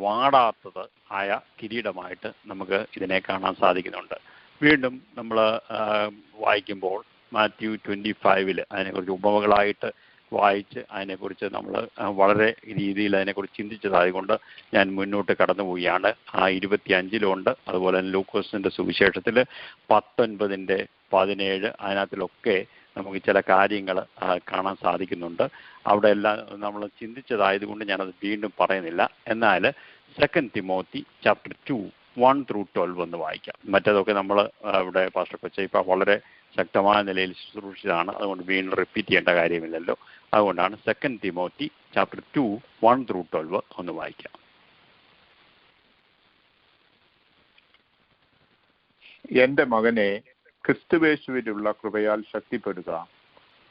വാടാത്തത് ആയ കിരീടമായിട്ട് നമുക്ക് ഇതിനെ കാണാൻ സാധിക്കുന്നുണ്ട്. വീണ്ടും നമ്മൾ വായിക്കുമ്പോൾ മാത്യു 25 അതിനെക്കുറിച്ച് ഉപമകളായിട്ട് വായിച്ച് അതിനെക്കുറിച്ച് നമ്മൾ വളരെ രീതിയിൽ അതിനെക്കുറിച്ച് ചിന്തിച്ചതായതുകൊണ്ട് ഞാൻ മുന്നോട്ട് കടന്നു പോവുകയാണ്. ആ 25 അതുപോലെ തന്നെ ലൂക്കോസിന്റെ സുവിശേഷത്തിൽ 19:17 അതിനകത്തിലൊക്കെ നമുക്ക് ചില കാര്യങ്ങൾ കാണാൻ സാധിക്കുന്നുണ്ട്. അവിടെ എല്ലാം നമ്മൾ ചിന്തിച്ചതായതുകൊണ്ട് ഞാനത് വീണ്ടും പറയുന്നില്ല. എന്നാൽ 2 Timothy chapter 2 1-12 ഒന്ന് വായിക്കാം. മറ്റേതൊക്കെ നമ്മൾ ഇവിടെ പാസ്റ്റർ കൊച്ചയ്പ്പ വളരെ ശക്തമായ നിലയിൽ ശുശ്രൂഷിച്ചതാണ്. അതുകൊണ്ട് വീണ്ടും റിപ്പീറ്റ് ചെയ്യേണ്ട കാര്യമില്ലല്ലോ. അതുകൊണ്ടാണ് 2 Timothy chapter 2 1-12 ഒന്ന് വായിക്കാം. എന്റെ മകനെ, ക്രിസ്തുവേശുവിലുള്ള കൃപയാൽ ശക്തിപ്പെടുക.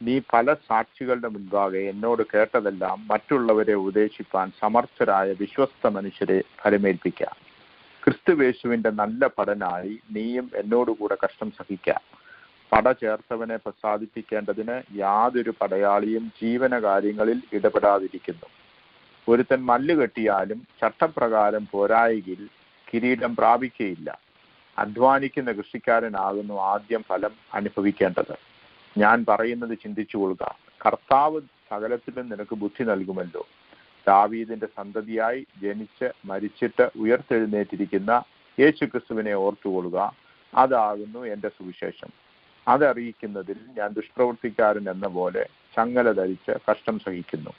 നീ പല സാക്ഷികളുടെ മുൻപാകെ എന്നോട് കേട്ടതെല്ലാം മറ്റുള്ളവരെ ഉപദേശിപ്പാൻ സമർത്ഥരായ വിശ്വസ്ത മനുഷ്യരെ ഫലമേൽപ്പിക്കാം. ക്രിസ്തുവേശുവിന്റെ നല്ല പടനായി നീയും എന്നോടുകൂടെ കഷ്ടം സഹിക്കാം. പട ചേർത്തവനെ പ്രസാദിപ്പിക്കേണ്ടതിന് യാതൊരു പടയാളിയും ജീവനകാര്യങ്ങളിൽ ഇടപെടാതിരിക്കുന്നു. ഒരുത്തൻ മല്ല് കെട്ടിയാലും ചട്ടപ്രകാരം പോരായെങ്കിൽ കിരീടം പ്രാപിക്കുകയില്ല. അധ്വാനിക്കുന്ന കൃഷിക്കാരനാകുന്നു ആദ്യം ഫലം അനുഭവിക്കേണ്ടത്. ഞാൻ പറയുന്നത് ചിന്തിച്ചു കൊള്ളുക. കർത്താവ് സകലത്തിലും നിനക്ക് ബുദ്ധി നൽകുമല്ലോ. ദാവീദിന്റെ സന്തതിയായി ജനിച്ച് മരിച്ചിട്ട് ഉയർത്തെഴുന്നേറ്റിരിക്കുന്ന യേശുക്രിസ്തുവിനെ ഓർത്തുകൊള്ളുക. അതാകുന്നു എൻ്റെ സുവിശേഷം. അതറിയിക്കുന്നതിൽ ഞാൻ ദുഷ്പ്രവൃത്തിക്കാരൻ എന്ന പോലെ ചങ്ങല ധരിച്ച് കഷ്ടം സഹിക്കുന്നു.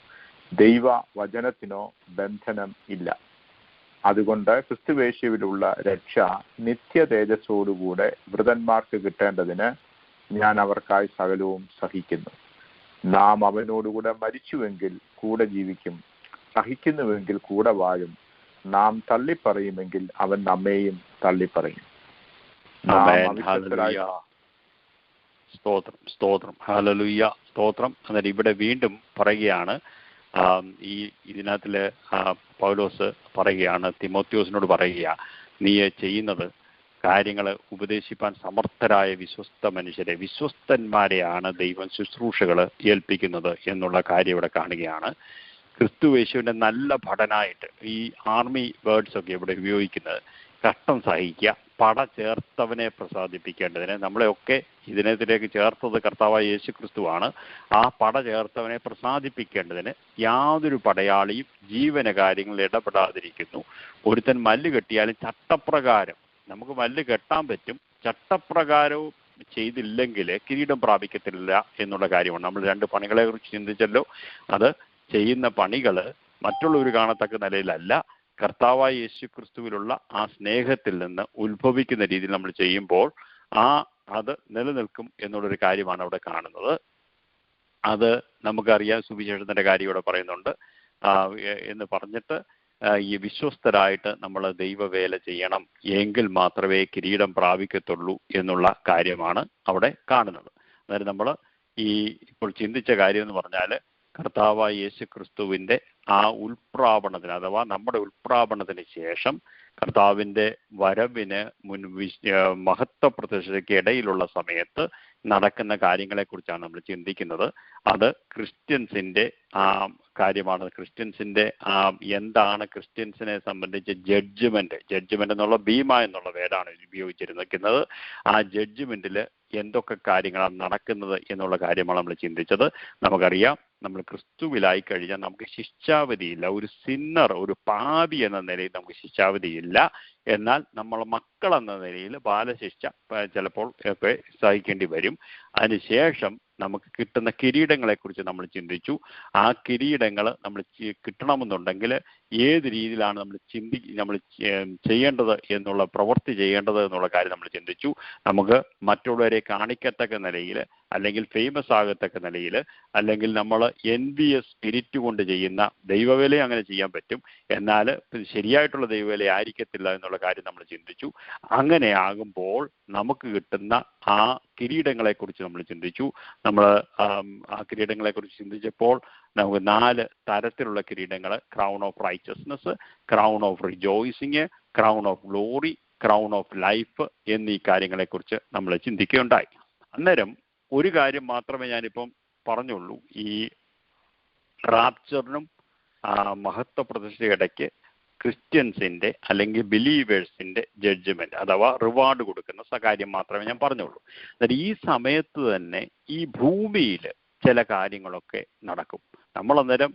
ദൈവ വചനത്തിനോ ബന്ധനം ഇല്ല. അതുകൊണ്ട് ക്രിസ്തുവേശുവിലുള്ള രക്ഷ നിത്യ തേജസ്സോടുകൂടെ വൃതന്മാർക്ക് കിട്ടേണ്ടതിന് ഞാൻ അവർക്കായി സകലവും സഹിക്കുന്നു. നാം അവനോടുകൂടെ മരിച്ചുവെങ്കിൽ കൂടെ ജീവിക്കും, സഹിക്കുന്നുവെങ്കിൽ കൂടെ വാഴും. നാം തള്ളിപ്പറയുമെങ്കിൽ അവൻ നമ്മെയും തള്ളിപ്പറയും. സ്തോത്രം, സ്തോത്രം, ഹല്ലേലൂയ, സ്തോത്രം. എന്നിട്ട് ഇവിടെ വീണ്ടും പറയുകയാണ്, ഇതിനകത്തില് പൗലോസ് പറയുകയാണ്, തിമോത്തിയോസിനോട് പറയുക, നീ ചെയ്യുന്നത് കാര്യങ്ങൾ ഉപദേശിപ്പാൻ സമർത്ഥരായ വിശ്വസ്ത മനുഷ്യരെ, വിശ്വസ്തന്മാരെയാണ് ദൈവം ശുശ്രൂഷകൾ ഏൽപ്പിക്കുന്നത് എന്നുള്ള കാര്യം ഇവിടെ കാണുകയാണ്. ക്രിസ്തുയേശുവിന്റെ നല്ല ഭടനായിട്ട് ഈ ആർമി വേർഡ്സ് ഒക്കെ ഇവിടെ ഉപയോഗിക്കുന്നത് കഷ്ടം സഹിക്കുക, പട ചേർത്തവനെ പ്രസാദിപ്പിക്കേണ്ടതിന്. നമ്മളെയൊക്കെ ഇതിനകത്തിലേക്ക് ചേർത്തത് കർത്താവായ യേശു ക്രിസ്തുവാണ്. ആ പട ചേർത്തവനെ പ്രസാദിപ്പിക്കേണ്ടതിന് യാതൊരു പടയാളിയും ജീവന കാര്യങ്ങളിൽ ഇടപെടാതിരിക്കുന്നു. ഒരുത്തൻ മല്ല് കെട്ടിയാലും ചട്ടപ്രകാരം, നമുക്ക് മല്ല് കെട്ടാൻ പറ്റും, ചട്ടപ്രകാരവും ചെയ്തില്ലെങ്കിൽ കിരീടം പ്രാപിക്കത്തില്ല എന്നുള്ള കാര്യമാണ്. നമ്മൾ 2 പണികളെ കുറിച്ച് ചിന്തിച്ചല്ലോ. അത് ചെയ്യുന്ന പണികൾ മറ്റുള്ളവർ കാണത്തക്ക നിലയിലല്ല, കർത്താവായ യേശു ക്രിസ്തുവിലുള്ള ആ സ്നേഹത്തിൽ നിന്ന് ഉത്ഭവിക്കുന്ന രീതിയിൽ നമ്മൾ ചെയ്യുമ്പോൾ അത് നിലനിൽക്കും എന്നുള്ളൊരു കാര്യമാണ് അവിടെ കാണുന്നത്. അത് നമുക്കറിയാം. സുവിശേഷത്തിന്റെ കാര്യം ഇവിടെ പറയുന്നുണ്ട് എന്ന് പറഞ്ഞിട്ട് ഈ വിശ്വസ്തരായിട്ട് നമ്മൾ ദൈവവേല ചെയ്യണം, എങ്കിൽ മാത്രമേ കിരീടം പ്രാപിക്കത്തുള്ളൂ എന്നുള്ള കാര്യമാണ് അവിടെ കാണുന്നത്. അതായത് നമ്മൾ ഇപ്പോൾ ചിന്തിച്ച കാര്യം എന്ന് പറഞ്ഞാൽ, കർത്താവായ യേശു ക്രിസ്തുവിന്റെ ആ ഉൽപ്രാപണത്തിന്, അഥവാ നമ്മുടെ ഉൽപ്രാപണത്തിന് ശേഷം കർത്താവിന്റെ വരവിന് മഹത്വ പ്രത്യക്ഷതയ്ക്ക് ഇടയിലുള്ള സമയത്ത് നടക്കുന്ന കാര്യങ്ങളെക്കുറിച്ചാണ് നമ്മൾ ചിന്തിക്കുന്നത്. അത് ക്രിസ്ത്യൻസിന്റെ കാര്യമാണ്. ക്രിസ്ത്യൻസിന്റെ എന്താണ് ക്രിസ്ത്യൻസിനെ സംബന്ധിച്ച് ജഡ്ജ്മെന്റ് എന്നുള്ള ഭീമ എന്നുള്ള വേർഡാണ് ഉപയോഗിച്ചിരിക്കുന്നത്. ആ ജഡ്ജ്മെന്റിൽ എന്തൊക്കെ കാര്യങ്ങളാണ് നടക്കുന്നത് എന്നുള്ള കാര്യമാണ് നമ്മൾ ചിന്തിച്ചത്. നമുക്കറിയാം, നമ്മൾ ക്രിസ്തുവിലായി കഴിഞ്ഞാൽ നമുക്ക് ശിക്ഷാവിധിയില്ല. ഒരു സിന്നർ, ഒരു പാപി എന്ന നിലയിൽ നമുക്ക് ശിക്ഷാവിധിയില്ല. എന്നാൽ നമ്മൾ മക്കൾ എന്ന നിലയിൽ ബാലശിക്ഷ ചിലപ്പോൾ ഒക്കെ സഹിക്കേണ്ടി വരും. അതിനുശേഷം നമുക്ക് കിട്ടുന്ന കിരീടങ്ങളെക്കുറിച്ച് നമ്മൾ ചിന്തിച്ചു. ആ കിരീടങ്ങൾ നമ്മൾ കിട്ടണമെന്നുണ്ടെങ്കിൽ ഏത് രീതിയിലാണ് നമ്മൾ ചെയ്യേണ്ടത് എന്നുള്ള പ്രവൃത്തി ചെയ്യേണ്ടത് എന്നുള്ള കാര്യം നമ്മൾ ചിന്തിച്ചു. നമുക്ക് മറ്റുള്ളവരെ കാണിക്കത്തക്ക നിലയിൽ, അല്ലെങ്കിൽ ഫേമസ് ആകത്തക്ക നിലയിൽ, അല്ലെങ്കിൽ നമ്മൾ എൻവിയസ് സ്പിരിറ്റ് കൊണ്ട് ചെയ്യുന്ന ദൈവവേലയെ അങ്ങനെ ചെയ്യാൻ പറ്റും. എന്നാൽ ശരിയായിട്ടുള്ള ദൈവവേല ആയിരിക്കത്തില്ല എന്നുള്ള കാര്യം നമ്മൾ ചിന്തിച്ചു. അങ്ങനെ ആകുമ്പോൾ നമുക്ക് കിട്ടുന്ന ആ കിരീടങ്ങളെക്കുറിച്ച് നമ്മൾ ചിന്തിച്ചു. നമ്മൾ ആ കിരീടങ്ങളെക്കുറിച്ച് ചിന്തിച്ചപ്പോൾ നമുക്ക് 4 തരത്തിലുള്ള കിരീടങ്ങൾ: crown of righteousness, crown of rejoicing, crown of glory, crown of life എന്നീ കാര്യങ്ങളെക്കുറിച്ച് നമ്മൾ ചിന്തിക്കുകയുണ്ടായി. അന്നേരം ഒരു കാര്യം മാത്രമേ ഞാനിപ്പം പറഞ്ഞുള്ളൂ. ഈ റാപ്ചറിനും മഹത്വ പ്രതിഷ്ഠയുടെ ഇടയ്ക്ക് ക്രിസ്ത്യൻസിന്റെ അല്ലെങ്കിൽ ബിലീവേഴ്സിന്റെ ജഡ്ജ്മെന്റ് അഥവാ റിവാർഡ് കൊടുക്കുന്ന കാര്യം മാത്രമേ ഞാൻ പറഞ്ഞുള്ളൂ. എന്നാൽ ഈ സമയത്ത് തന്നെ ഈ ഭൂമിയിൽ ചില കാര്യങ്ങളൊക്കെ നടക്കും. നമ്മൾ അന്നേരം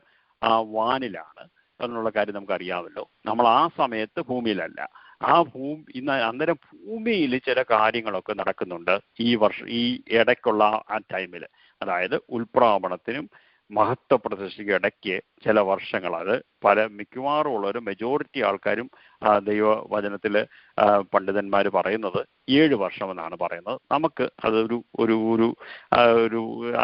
വാനിലാണ് എന്നുള്ള കാര്യം നമുക്കറിയാമല്ലോ. നമ്മൾ ആ സമയത്ത് ഭൂമിയിലല്ല. അന്നേരം ഭൂമിയിൽ ചില കാര്യങ്ങളൊക്കെ നടക്കുന്നുണ്ട് ഈ ഇടയ്ക്കുള്ള ആ ടൈമിൽ. അതായത് ഉൽപ്രാപണത്തിനും മഹത്വ പ്രതിഷ്ഠയ്ക്ക് ഇടയ്ക്ക് ചില വർഷങ്ങൾ, അത് മിക്കവാറും ഉള്ളവർ, മെജോറിറ്റി ആൾക്കാരും ദൈവവചനത്തിൽ പണ്ഡിതന്മാർ പറയുന്നത് 7 വർഷമെന്നാണ് പറയുന്നത്. നമുക്ക് അതൊരു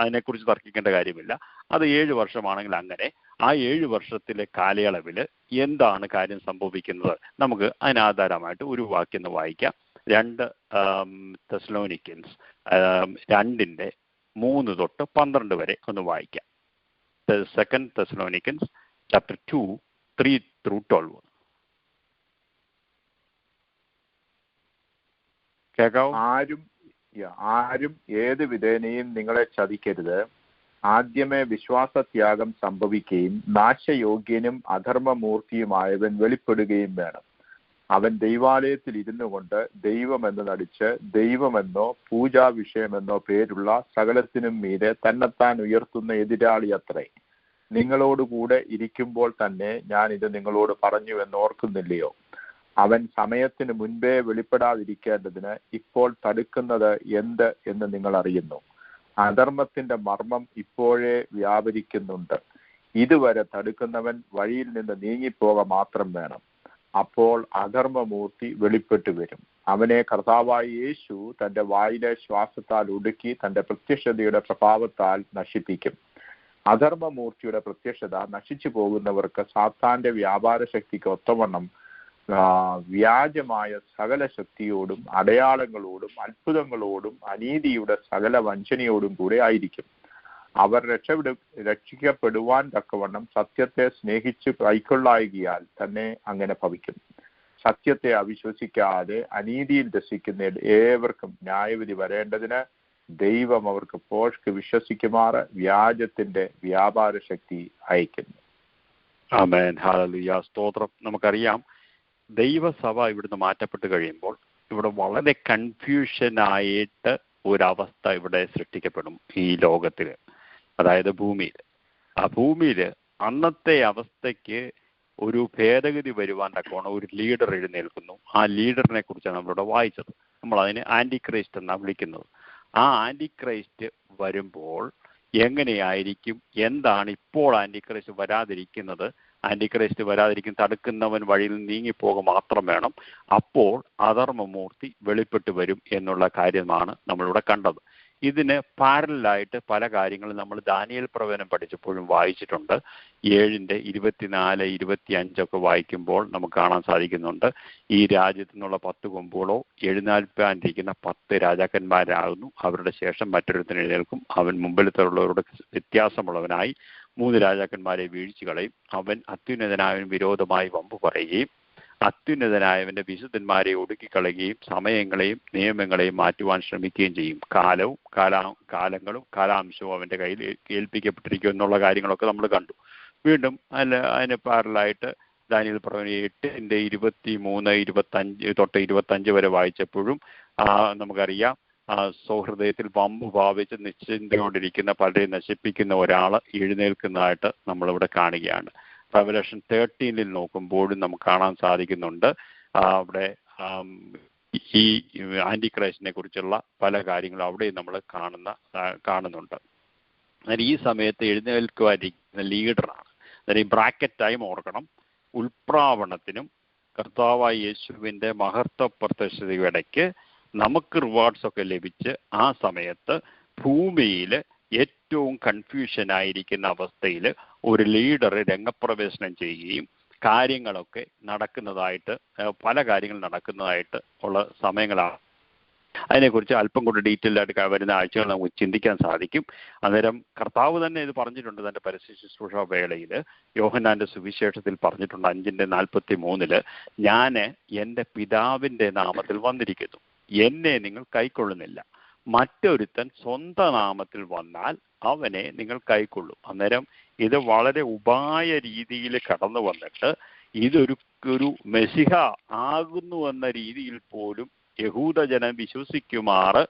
അതിനെക്കുറിച്ച് തർക്കിക്കേണ്ട കാര്യമില്ല. അത് 7 വർഷമാണെങ്കിൽ അങ്ങനെ ആ 7 വർഷത്തിലെ കാലയളവിൽ എന്താണ് കാര്യം സംഭവിക്കുന്നത് നമുക്ക് അതിനാധാരമായിട്ട് ഒരു വാക്യം ഒന്ന് വായിക്കാം. 2 തെസ്സലോനിക്കൻസ് 2:3-12 വരെ ഒന്ന് വായിക്കാം. 2 Thessalonians chapter 2, 3-12. കേൾക്കാവോ? ആരും ഏത് വിധേനയും നിങ്ങളെ ചതിക്കരുത്. ആദ്യമേ വിശ്വാസത്യാഗം സംഭവിക്കുകയും നാശയോഗ്യനും അധർമ്മമൂർത്തിയുമായവൻ വെളിപ്പെടുകയും വേണം. അവൻ ദൈവാലയത്തിൽ ഇരുന്നു കൊണ്ട് ദൈവമെന്ന് നടിച്ച് ദൈവമെന്നോ പൂജാ വിഷയമെന്നോ പേരുള്ള സകലത്തിനും മീതെ തന്നെത്താൻ ഉയർത്തുന്ന എതിരാളി അത്രേ. നിങ്ങളോടുകൂടെ ഇരിക്കുമ്പോൾ തന്നെ ഞാൻ ഇത് നിങ്ങളോട് പറഞ്ഞു എന്നോർക്കുന്നില്ലയോ? അവൻ സമയത്തിന് മുൻപേ വെളിപ്പെടാതിരിക്കേണ്ടതിന് ഇപ്പോൾ തടുക്കുന്നത് എന്ത് എന്ന് നിങ്ങൾ അറിയുന്നു. അധർമ്മത്തിന്റെ മർമ്മം ഇപ്പോഴേ വ്യാപരിക്കുന്നുണ്ട്. ഇതുവരെ തടുക്കുന്നവൻ വഴിയിൽ നിന്ന് നീങ്ങിപ്പോക മാത്രം വേണം. അപ്പോൾ അധർമ്മമൂർത്തി വെളിപ്പെട്ടു വരും. അവനെ കർത്താവായ യേശു തന്റെ വായിലെ ശ്വാസത്താൽ ഒടുക്കി തന്റെ പ്രത്യക്ഷതയുടെ പ്രഭാവത്താൽ നശിപ്പിക്കും. അധർമ്മമൂർത്തിയുടെ പ്രത്യക്ഷത നശിച്ചു പോകുന്നവർക്ക് സാത്താന്റെ വ്യാപാര ശക്തിക്ക് ഒത്തവണ്ണം വ്യാജമായ സകല ശക്തിയോടും അടയാളങ്ങളോടും അത്ഭുതങ്ങളോടും അനീതിയുടെ സകല വഞ്ചനയോടും കൂടെ ആയിരിക്കും. അവർ രക്ഷിക്കപ്പെടുവാൻ തക്കവണ്ണം സത്യത്തെ സ്നേഹിച്ച് കൈക്കൊള്ളായികയാൽ തന്നെ അങ്ങനെ ഭവിക്കും. സത്യത്തെ അവിശ്വസിക്കാതെ അനീതിയിൽ രസിക്കുന്ന ഏവർക്കും ന്യായവിധി വരേണ്ടതിന് ദൈവം അവർക്ക് പോഷ്ക്ക് വിശ്വസിക്കുമാറ് വ്യാജത്തിന്റെ വ്യാപാര ശക്തി അയക്കുന്നു. ആമേൻ. ഹല്ലേലൂയ. സ്തോത്രം. നമുക്കറിയാം, ദൈവസഭ ഇവിടുന്ന് മാറ്റപ്പെട്ട് കഴിയുമ്പോൾ ഇവിടെ വളരെ കൺഫ്യൂഷനായിട്ട് ഒരവസ്ഥ ഇവിടെ സൃഷ്ടിക്കപ്പെടും ഈ ലോകത്തിൽ, അതായത് ഭൂമിയിൽ. ആ ഭൂമിയിൽ അന്നത്തെ അവസ്ഥയ്ക്ക് ഒരു ഭേദഗതി വരുവാൻ തക്കവണ്ണം ഒരു ലീഡർ എഴുന്നേൽക്കുന്നു. ആ ലീഡറിനെ കുറിച്ചാണ് നമ്മളിവിടെ വായിച്ചത്. നമ്മൾ അതിനെ ആന്റി ക്രൈസ്റ്റ് എന്നാണ് വിളിക്കുന്നത്. ആ ആന്റി ക്രൈസ്റ്റ് വരുമ്പോൾ എങ്ങനെയായിരിക്കും, എന്താണ് ഇപ്പോൾ ആന്റി ക്രൈസ്റ്റ് വരാതിരിക്കുന്നത്? ആന്റി ക്രൈസ്റ്റ് വരാതിരിക്കും തടുക്കുന്നവൻ വഴിയിൽ നീങ്ങിപ്പോക മാത്രം വേണം. അപ്പോൾ അധർമ്മമൂർത്തി വെളിപ്പെട്ട് വരും എന്നുള്ള കാര്യമാണ് നമ്മളിവിടെ കണ്ടത്. ഇതിന് പാരലായിട്ട് പല കാര്യങ്ങളും നമ്മൾ ദാനിയേൽ പ്രവചനം പഠിച്ചപ്പോഴും വായിച്ചിട്ടുണ്ട്. 7:24, 25 വായിക്കുമ്പോൾ നമുക്ക് കാണാൻ സാധിക്കുന്നുണ്ട്. ഈ രാജ്യത്തു നിന്നുള്ള 10 കൊമ്പുകളോ എഴുന്നേൽപ്പാനിരിക്കുന്ന 10 രാജാക്കന്മാരാകുന്നു. അവരുടെ ശേഷം മറ്റൊരുത്തൻ എഴുന്നേൽക്കും. അവൻ മുമ്പിലത്തുള്ളവരോട് വ്യത്യാസമുള്ളവനായി 3 രാജാക്കന്മാരെ വീഴ്ച കളയും. അവൻ അത്യുന്നതനായവന് വിരോധമായി വമ്പു പറയുകയും അത്യുന്നതനായവന്റെ വിശുദ്ധന്മാരെ ഒടുക്കിക്കളയുകയും സമയങ്ങളെയും നിയമങ്ങളെയും മാറ്റുവാൻ ശ്രമിക്കുകയും ചെയ്യും. കാലങ്ങളും കാലാംശവും അവന്റെ കയ്യിൽ ഏൽപ്പിക്കപ്പെട്ടിരിക്കും എന്നുള്ള കാര്യങ്ങളൊക്കെ നമ്മൾ കണ്ടു. വീണ്ടും അതിന് പാരലായിട്ട് ദാനിയേൽ പ്രവചനം 8:23, 25 വരെ വായിച്ചപ്പോഴും നമുക്കറിയാം, സൗഹൃദയത്തിൽ വമ്പ് ഭാവിച്ച് നിശ്ചിന്തയോടിരിക്കുന്ന പലരെയും നശിപ്പിക്കുന്ന ഒരാൾ എഴുന്നേൽക്കുന്നതായിട്ട് നമ്മളിവിടെ കാണുകയാണ്. റെവലേഷൻ 13 നോക്കുമ്പോഴും നമുക്ക് കാണാൻ സാധിക്കുന്നുണ്ട്. അവിടെ ഈ ആന്റി ക്രൈസ്റ്റിനെ കുറിച്ചുള്ള പല കാര്യങ്ങളും അവിടെയും നമ്മൾ കാണുന്നുണ്ട്. എന്നാൽ ഈ സമയത്ത് എഴുന്നേൽക്കുവാനിരിക്കുന്ന ലീഡറാണ്. അതായത് ഈ ബ്രാക്കറ്റ് ടൈം ഓർക്കണം. ഉൽപ്രാവണത്തിനും കർത്താവായ യേശുവിൻ്റെ മഹത്വ പ്രത്യക്ഷതയുടെ ഇടയ്ക്ക് നമുക്ക് റിവാർഡ്സ് ഒക്കെ ലഭിച്ച് ആ സമയത്ത് ഭൂമിയിൽ ഏറ്റവും കൺഫ്യൂഷനായിരിക്കുന്ന അവസ്ഥയിൽ ഒരു ലീഡർ രംഗപ്രവേശനം ചെയ്യുകയും കാര്യങ്ങളൊക്കെ നടക്കുന്നതായിട്ട്, പല കാര്യങ്ങൾ നടക്കുന്നതായിട്ട് ഉള്ള സമയങ്ങളാണ്. അതിനെക്കുറിച്ച് അല്പം കൂടി ഡീറ്റെയിൽ ആയിട്ട് വരുന്ന ആഴ്ചകൾ നമുക്ക് ചിന്തിക്കാൻ സാധിക്കും. അന്നേരം കർത്താവ് തന്നെ ഇത് പറഞ്ഞിട്ടുണ്ട് തൻ്റെ പരസ്യ ശുശ്രൂഷ വേളയിൽ. യോഹന്നാന്റെ സുവിശേഷത്തിൽ പറഞ്ഞിട്ടുണ്ട് 5:43, ഞാൻ എൻ്റെ പിതാവിൻ്റെ നാമത്തിൽ വന്നിരിക്കുന്നു, എന്നെ നിങ്ങൾ കൈക്കൊള്ളുന്നില്ല. മറ്റൊരുത്തൻ സ്വന്തം നാമത്തിൽ വന്നാൽ അവനെ നിങ്ങൾ കൈക്കൊള്ളും. അന്നേരം ഇത് വളരെ ഉപായ രീതിയിൽ കടന്നു വന്നിട്ട് ഇതൊരു മെസിഹ ആകുന്നു എന്ന രീതിയിൽ പോലും യഹൂദജനം വിശ്വസിക്കുമാറ്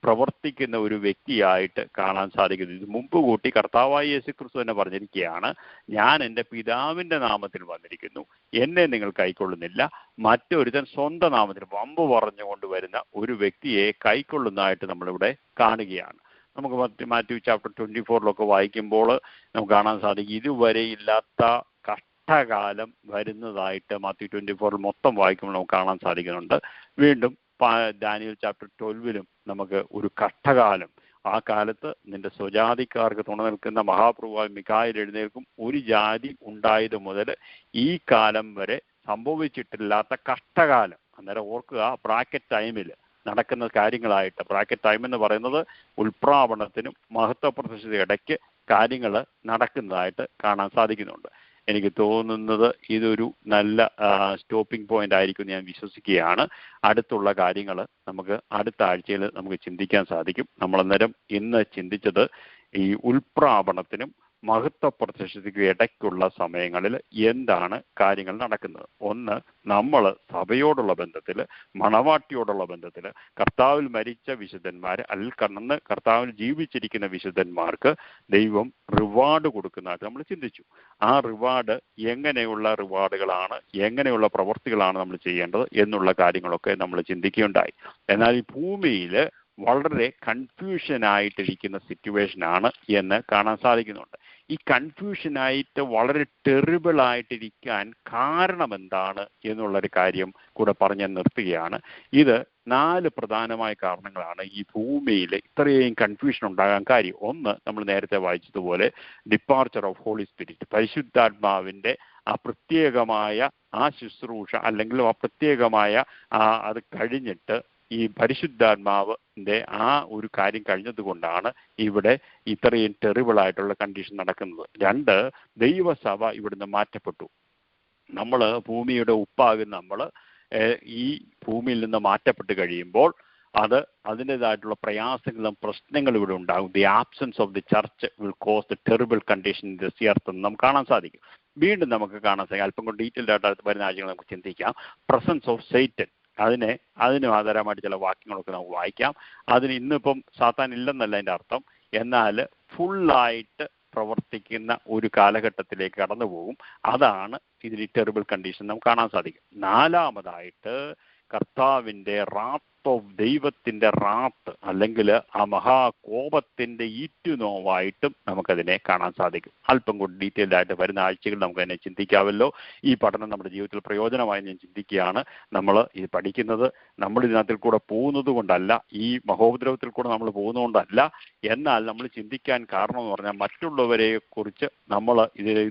പ്രവർത്തിക്കുന്ന ഒരു വ്യക്തിയായിട്ട് കാണാൻ സാധിക്കുന്നു. ഇത് മുമ്പ് കൂട്ടി കർത്താവായ യേശുക്രിസ്തു തന്നെ പറഞ്ഞിരിക്കുകയാണ്, ഞാൻ എൻ്റെ പിതാവിൻ്റെ നാമത്തിൽ വന്നിരിക്കുന്നു, എന്നെ നിങ്ങൾ കൈക്കൊള്ളുന്നില്ല. മറ്റൊരുത്തൻ സ്വന്തം നാമത്തിൽ വമ്പ് പറഞ്ഞുകൊണ്ട് വരുന്ന ഒരു വ്യക്തിയെ കൈക്കൊള്ളുന്നതായിട്ട് നമ്മളിവിടെ കാണുകയാണ്. നമുക്ക് മാത്യു ചാപ്റ്റർ 24 വായിക്കുമ്പോൾ നമുക്ക് കാണാൻ സാധിക്കും, ഇതുവരെ ഇല്ലാത്ത കഷ്ടകാലം വരുന്നതായിട്ട് മാത്യു 24 മൊത്തം വായിക്കുമ്പോൾ നമുക്ക് കാണാൻ സാധിക്കുന്നുണ്ട്. വീണ്ടും ദാനിയേൽ ചാപ്റ്റർ 12 നമുക്ക് ഒരു കഷ്ടകാലം, ആ കാലത്ത് നിന്റെ സ്വജാതിക്കാർക്ക് തുണ നിൽക്കുന്ന മഹാപ്രഭുവായ മിഖായേൽ എഴുന്നേൽക്കും. ഒരു ജാതി ഉണ്ടായത് മുതൽ ഈ കാലം വരെ സംഭവിച്ചിട്ടില്ലാത്ത കഷ്ടകാലം. അന്നേരം ഓർക്കുക, ബ്രാക്കറ്റ് ടൈമിൽ നടക്കുന്ന കാര്യങ്ങളായിട്ട്, ബ്രാക്കറ്റ് ടൈം എന്ന് പറയുന്നത് ഉൽപ്രാവണത്തിനും മഹത്വപ്രതിഷ്ഠ ഇടയ്ക്ക് കാര്യങ്ങൾ നടക്കുന്നതായിട്ട് കാണാൻ സാധിക്കുന്നുണ്ട്. എനിക്ക് തോന്നുന്നത് ഇതൊരു നല്ല സ്റ്റോപ്പിംഗ് പോയിന്റ് ആയിരിക്കും ഞാൻ വിശ്വസിക്കുകയാണ്. അടുത്തുള്ള കാര്യങ്ങൾ നമുക്ക് അടുത്ത ആഴ്ചയിൽ നമുക്ക് ചിന്തിക്കാൻ സാധിക്കും. നമ്മളന്നേരം ഇന്ന് ചിന്തിച്ചത് ഈ ഉൽപ്രാവണത്തിനും മഹത്വ പ്രത്യക്ഷതയ്ക്കും ഇടയ്ക്കുള്ള സമയങ്ങളിൽ എന്താണ് കാര്യങ്ങൾ നടക്കുന്നത്? ഒന്ന്, നമ്മൾ സഭയോടുള്ള ബന്ധത്തിൽ, മണവാട്ടിയോടുള്ള ബന്ധത്തിൽ, കർത്താവിൽ മരിച്ച വിശുദ്ധന്മാർ അന്ന് കർത്താവിൽ ജീവിച്ചിരിക്കുന്ന വിശുദ്ധന്മാർക്ക് ദൈവം റിവാർഡ് കൊടുക്കുന്നതായിട്ട് നമ്മൾ ചിന്തിച്ചു. ആ റിവാർഡ് എങ്ങനെയുള്ള റിവാർഡുകളാണ്, എങ്ങനെയുള്ള പ്രവൃത്തികളാണ് നമ്മൾ ചെയ്യേണ്ടത് എന്നുള്ള കാര്യങ്ങളൊക്കെ നമ്മൾ ചിന്തിക്കുകയുണ്ടായി. എന്നാൽ ഈ ഭൂമിയിൽ വളരെ കൺഫ്യൂഷനായിട്ടിരിക്കുന്ന സിറ്റുവേഷനാണ് എന്ന് കാണാൻ സാധിക്കുന്നുണ്ട്. ഈ കൺഫ്യൂഷനായിട്ട് വളരെ ടെറിബിളായിട്ടിരിക്കാൻ കാരണം എന്താണ് എന്നുള്ളൊരു കാര്യം കൂടെ പറഞ്ഞ് നിർത്തുകയാണ്. ഇത് 4 പ്രധാനമായ കാരണങ്ങളാണ് ഈ ഭൂമിയിൽ ഇത്രയും കൺഫ്യൂഷൻ ഉണ്ടാകാൻ കാര്യം. ഒന്ന്, നമ്മൾ നേരത്തെ വായിച്ചതുപോലെ ഡിപ്പാർച്ചർ ഓഫ് ഹോളി സ്പിരിറ്റ്, പരിശുദ്ധാത്മാവിൻ്റെ ആ പ്രത്യേകമായ ആ ശുശ്രൂഷ, അല്ലെങ്കിൽ ആ പ്രത്യേകമായ അത് കഴിഞ്ഞിട്ട് ഈ പരിശുദ്ധാത്മാവിൻ്റെ ആ ഒരു കാര്യം കഴിഞ്ഞത് കൊണ്ടാണ് ഇവിടെ ഇത്രയും ടെറിബിളായിട്ടുള്ള കണ്ടീഷൻ നടക്കുന്നത്. 2, ദൈവസഭ ഇവിടുന്ന് മാറ്റപ്പെട്ടു. നമ്മൾ ഭൂമിയുടെ ഉപ്പാകുന്ന നമ്മൾ ഈ ഭൂമിയിൽ നിന്ന് മാറ്റപ്പെട്ട് കഴിയുമ്പോൾ അതിൻ്റെതായിട്ടുള്ള പ്രയാസങ്ങളും പ്രശ്നങ്ങളും ഇവിടെ ഉണ്ടാകും. The absence of the church will cause the terrible condition in this earth എന്ന് നമുക്ക് കാണാൻ സാധിക്കും. വീണ്ടും നമുക്ക് കാണാൻ സാധിക്കും, അല്പം കൂടി ഡീറ്റെയിൽഡ് ആയിട്ട് വരുന്ന ആഴ്ചകൾ നമുക്ക് ചിന്തിക്കാം. പ്രസൻസ് ഓഫ് സൈറ്റൻ, അതിനും ആധാരമായിട്ട് ചില വാക്യങ്ങളൊക്കെ നമുക്ക് വായിക്കാം. അതിന് ഇന്നിപ്പം സാത്താൻ ഇല്ലെന്നല്ല അതിൻ്റെ അർത്ഥം, എന്നാൽ ഫുള്ളായിട്ട് പ്രവർത്തിക്കുന്ന ഒരു കാലഘട്ടത്തിലേക്ക് കടന്നു പോകും. അതാണ് ഇതിൽ ടെറിബിൾ കണ്ടീഷൻ നമുക്ക് കാണാൻ സാധിക്കും. 4-മതായിട്ട് കർത്താവിൻ്റെ റാത്ത് ഓഫ് ദൈവത്തിൻ്റെ റാത്ത്, അല്ലെങ്കിൽ ആ മഹാകോപത്തിൻ്റെ ഈറ്റുനോവായിട്ടും നമുക്കതിനെ കാണാൻ സാധിക്കും. അല്പം കൂടി ഡീറ്റെയിൽഡ് ആയിട്ട് വരുന്ന ആഴ്ചകൾ നമുക്കതിനെ ചിന്തിക്കാമല്ലോ. ഈ പഠനം നമ്മുടെ ജീവിതത്തിൽ പ്രയോജനമായി ഞാൻ ചിന്തിക്കുകയാണ്. നമ്മൾ ഇത് പഠിക്കുന്നത് നമ്മൾ ഇതിനകത്തിൽ കൂടെ പോകുന്നത് കൊണ്ടല്ല, ഈ മഹോപദ്രവത്തിൽ കൂടെ നമ്മൾ പോകുന്നതുകൊണ്ടല്ല. എന്നാൽ നമ്മൾ ചിന്തിക്കാൻ കാരണം എന്ന് പറഞ്ഞാൽ മറ്റുള്ളവരെ കുറിച്ച് നമ്മൾ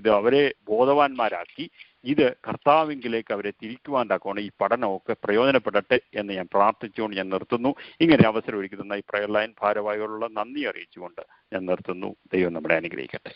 ഇത് അവരെ ബോധവാന്മാരാക്കി ഇത് കർത്താവിങ്കിലേക്ക് അവരെ തിരിക്കുവാൻ തക്കോണം ഈ പഠനമൊക്കെ പ്രയോജനപ്പെടട്ടെ എന്ന് ഞാൻ പ്രാർത്ഥിച്ചുകൊണ്ട് ഞാൻ നിർത്തുന്നു. ഇങ്ങനെ അവസരം ഒരുക്കുന്ന ഈ പ്രയർ ലൈൻ ഭാരവാഹികളുള്ള നന്ദി അറിയിച്ചുകൊണ്ട് ഞാൻ നിർത്തുന്നു. ദൈവം നമ്മളെ അനുഗ്രഹിക്കട്ടെ.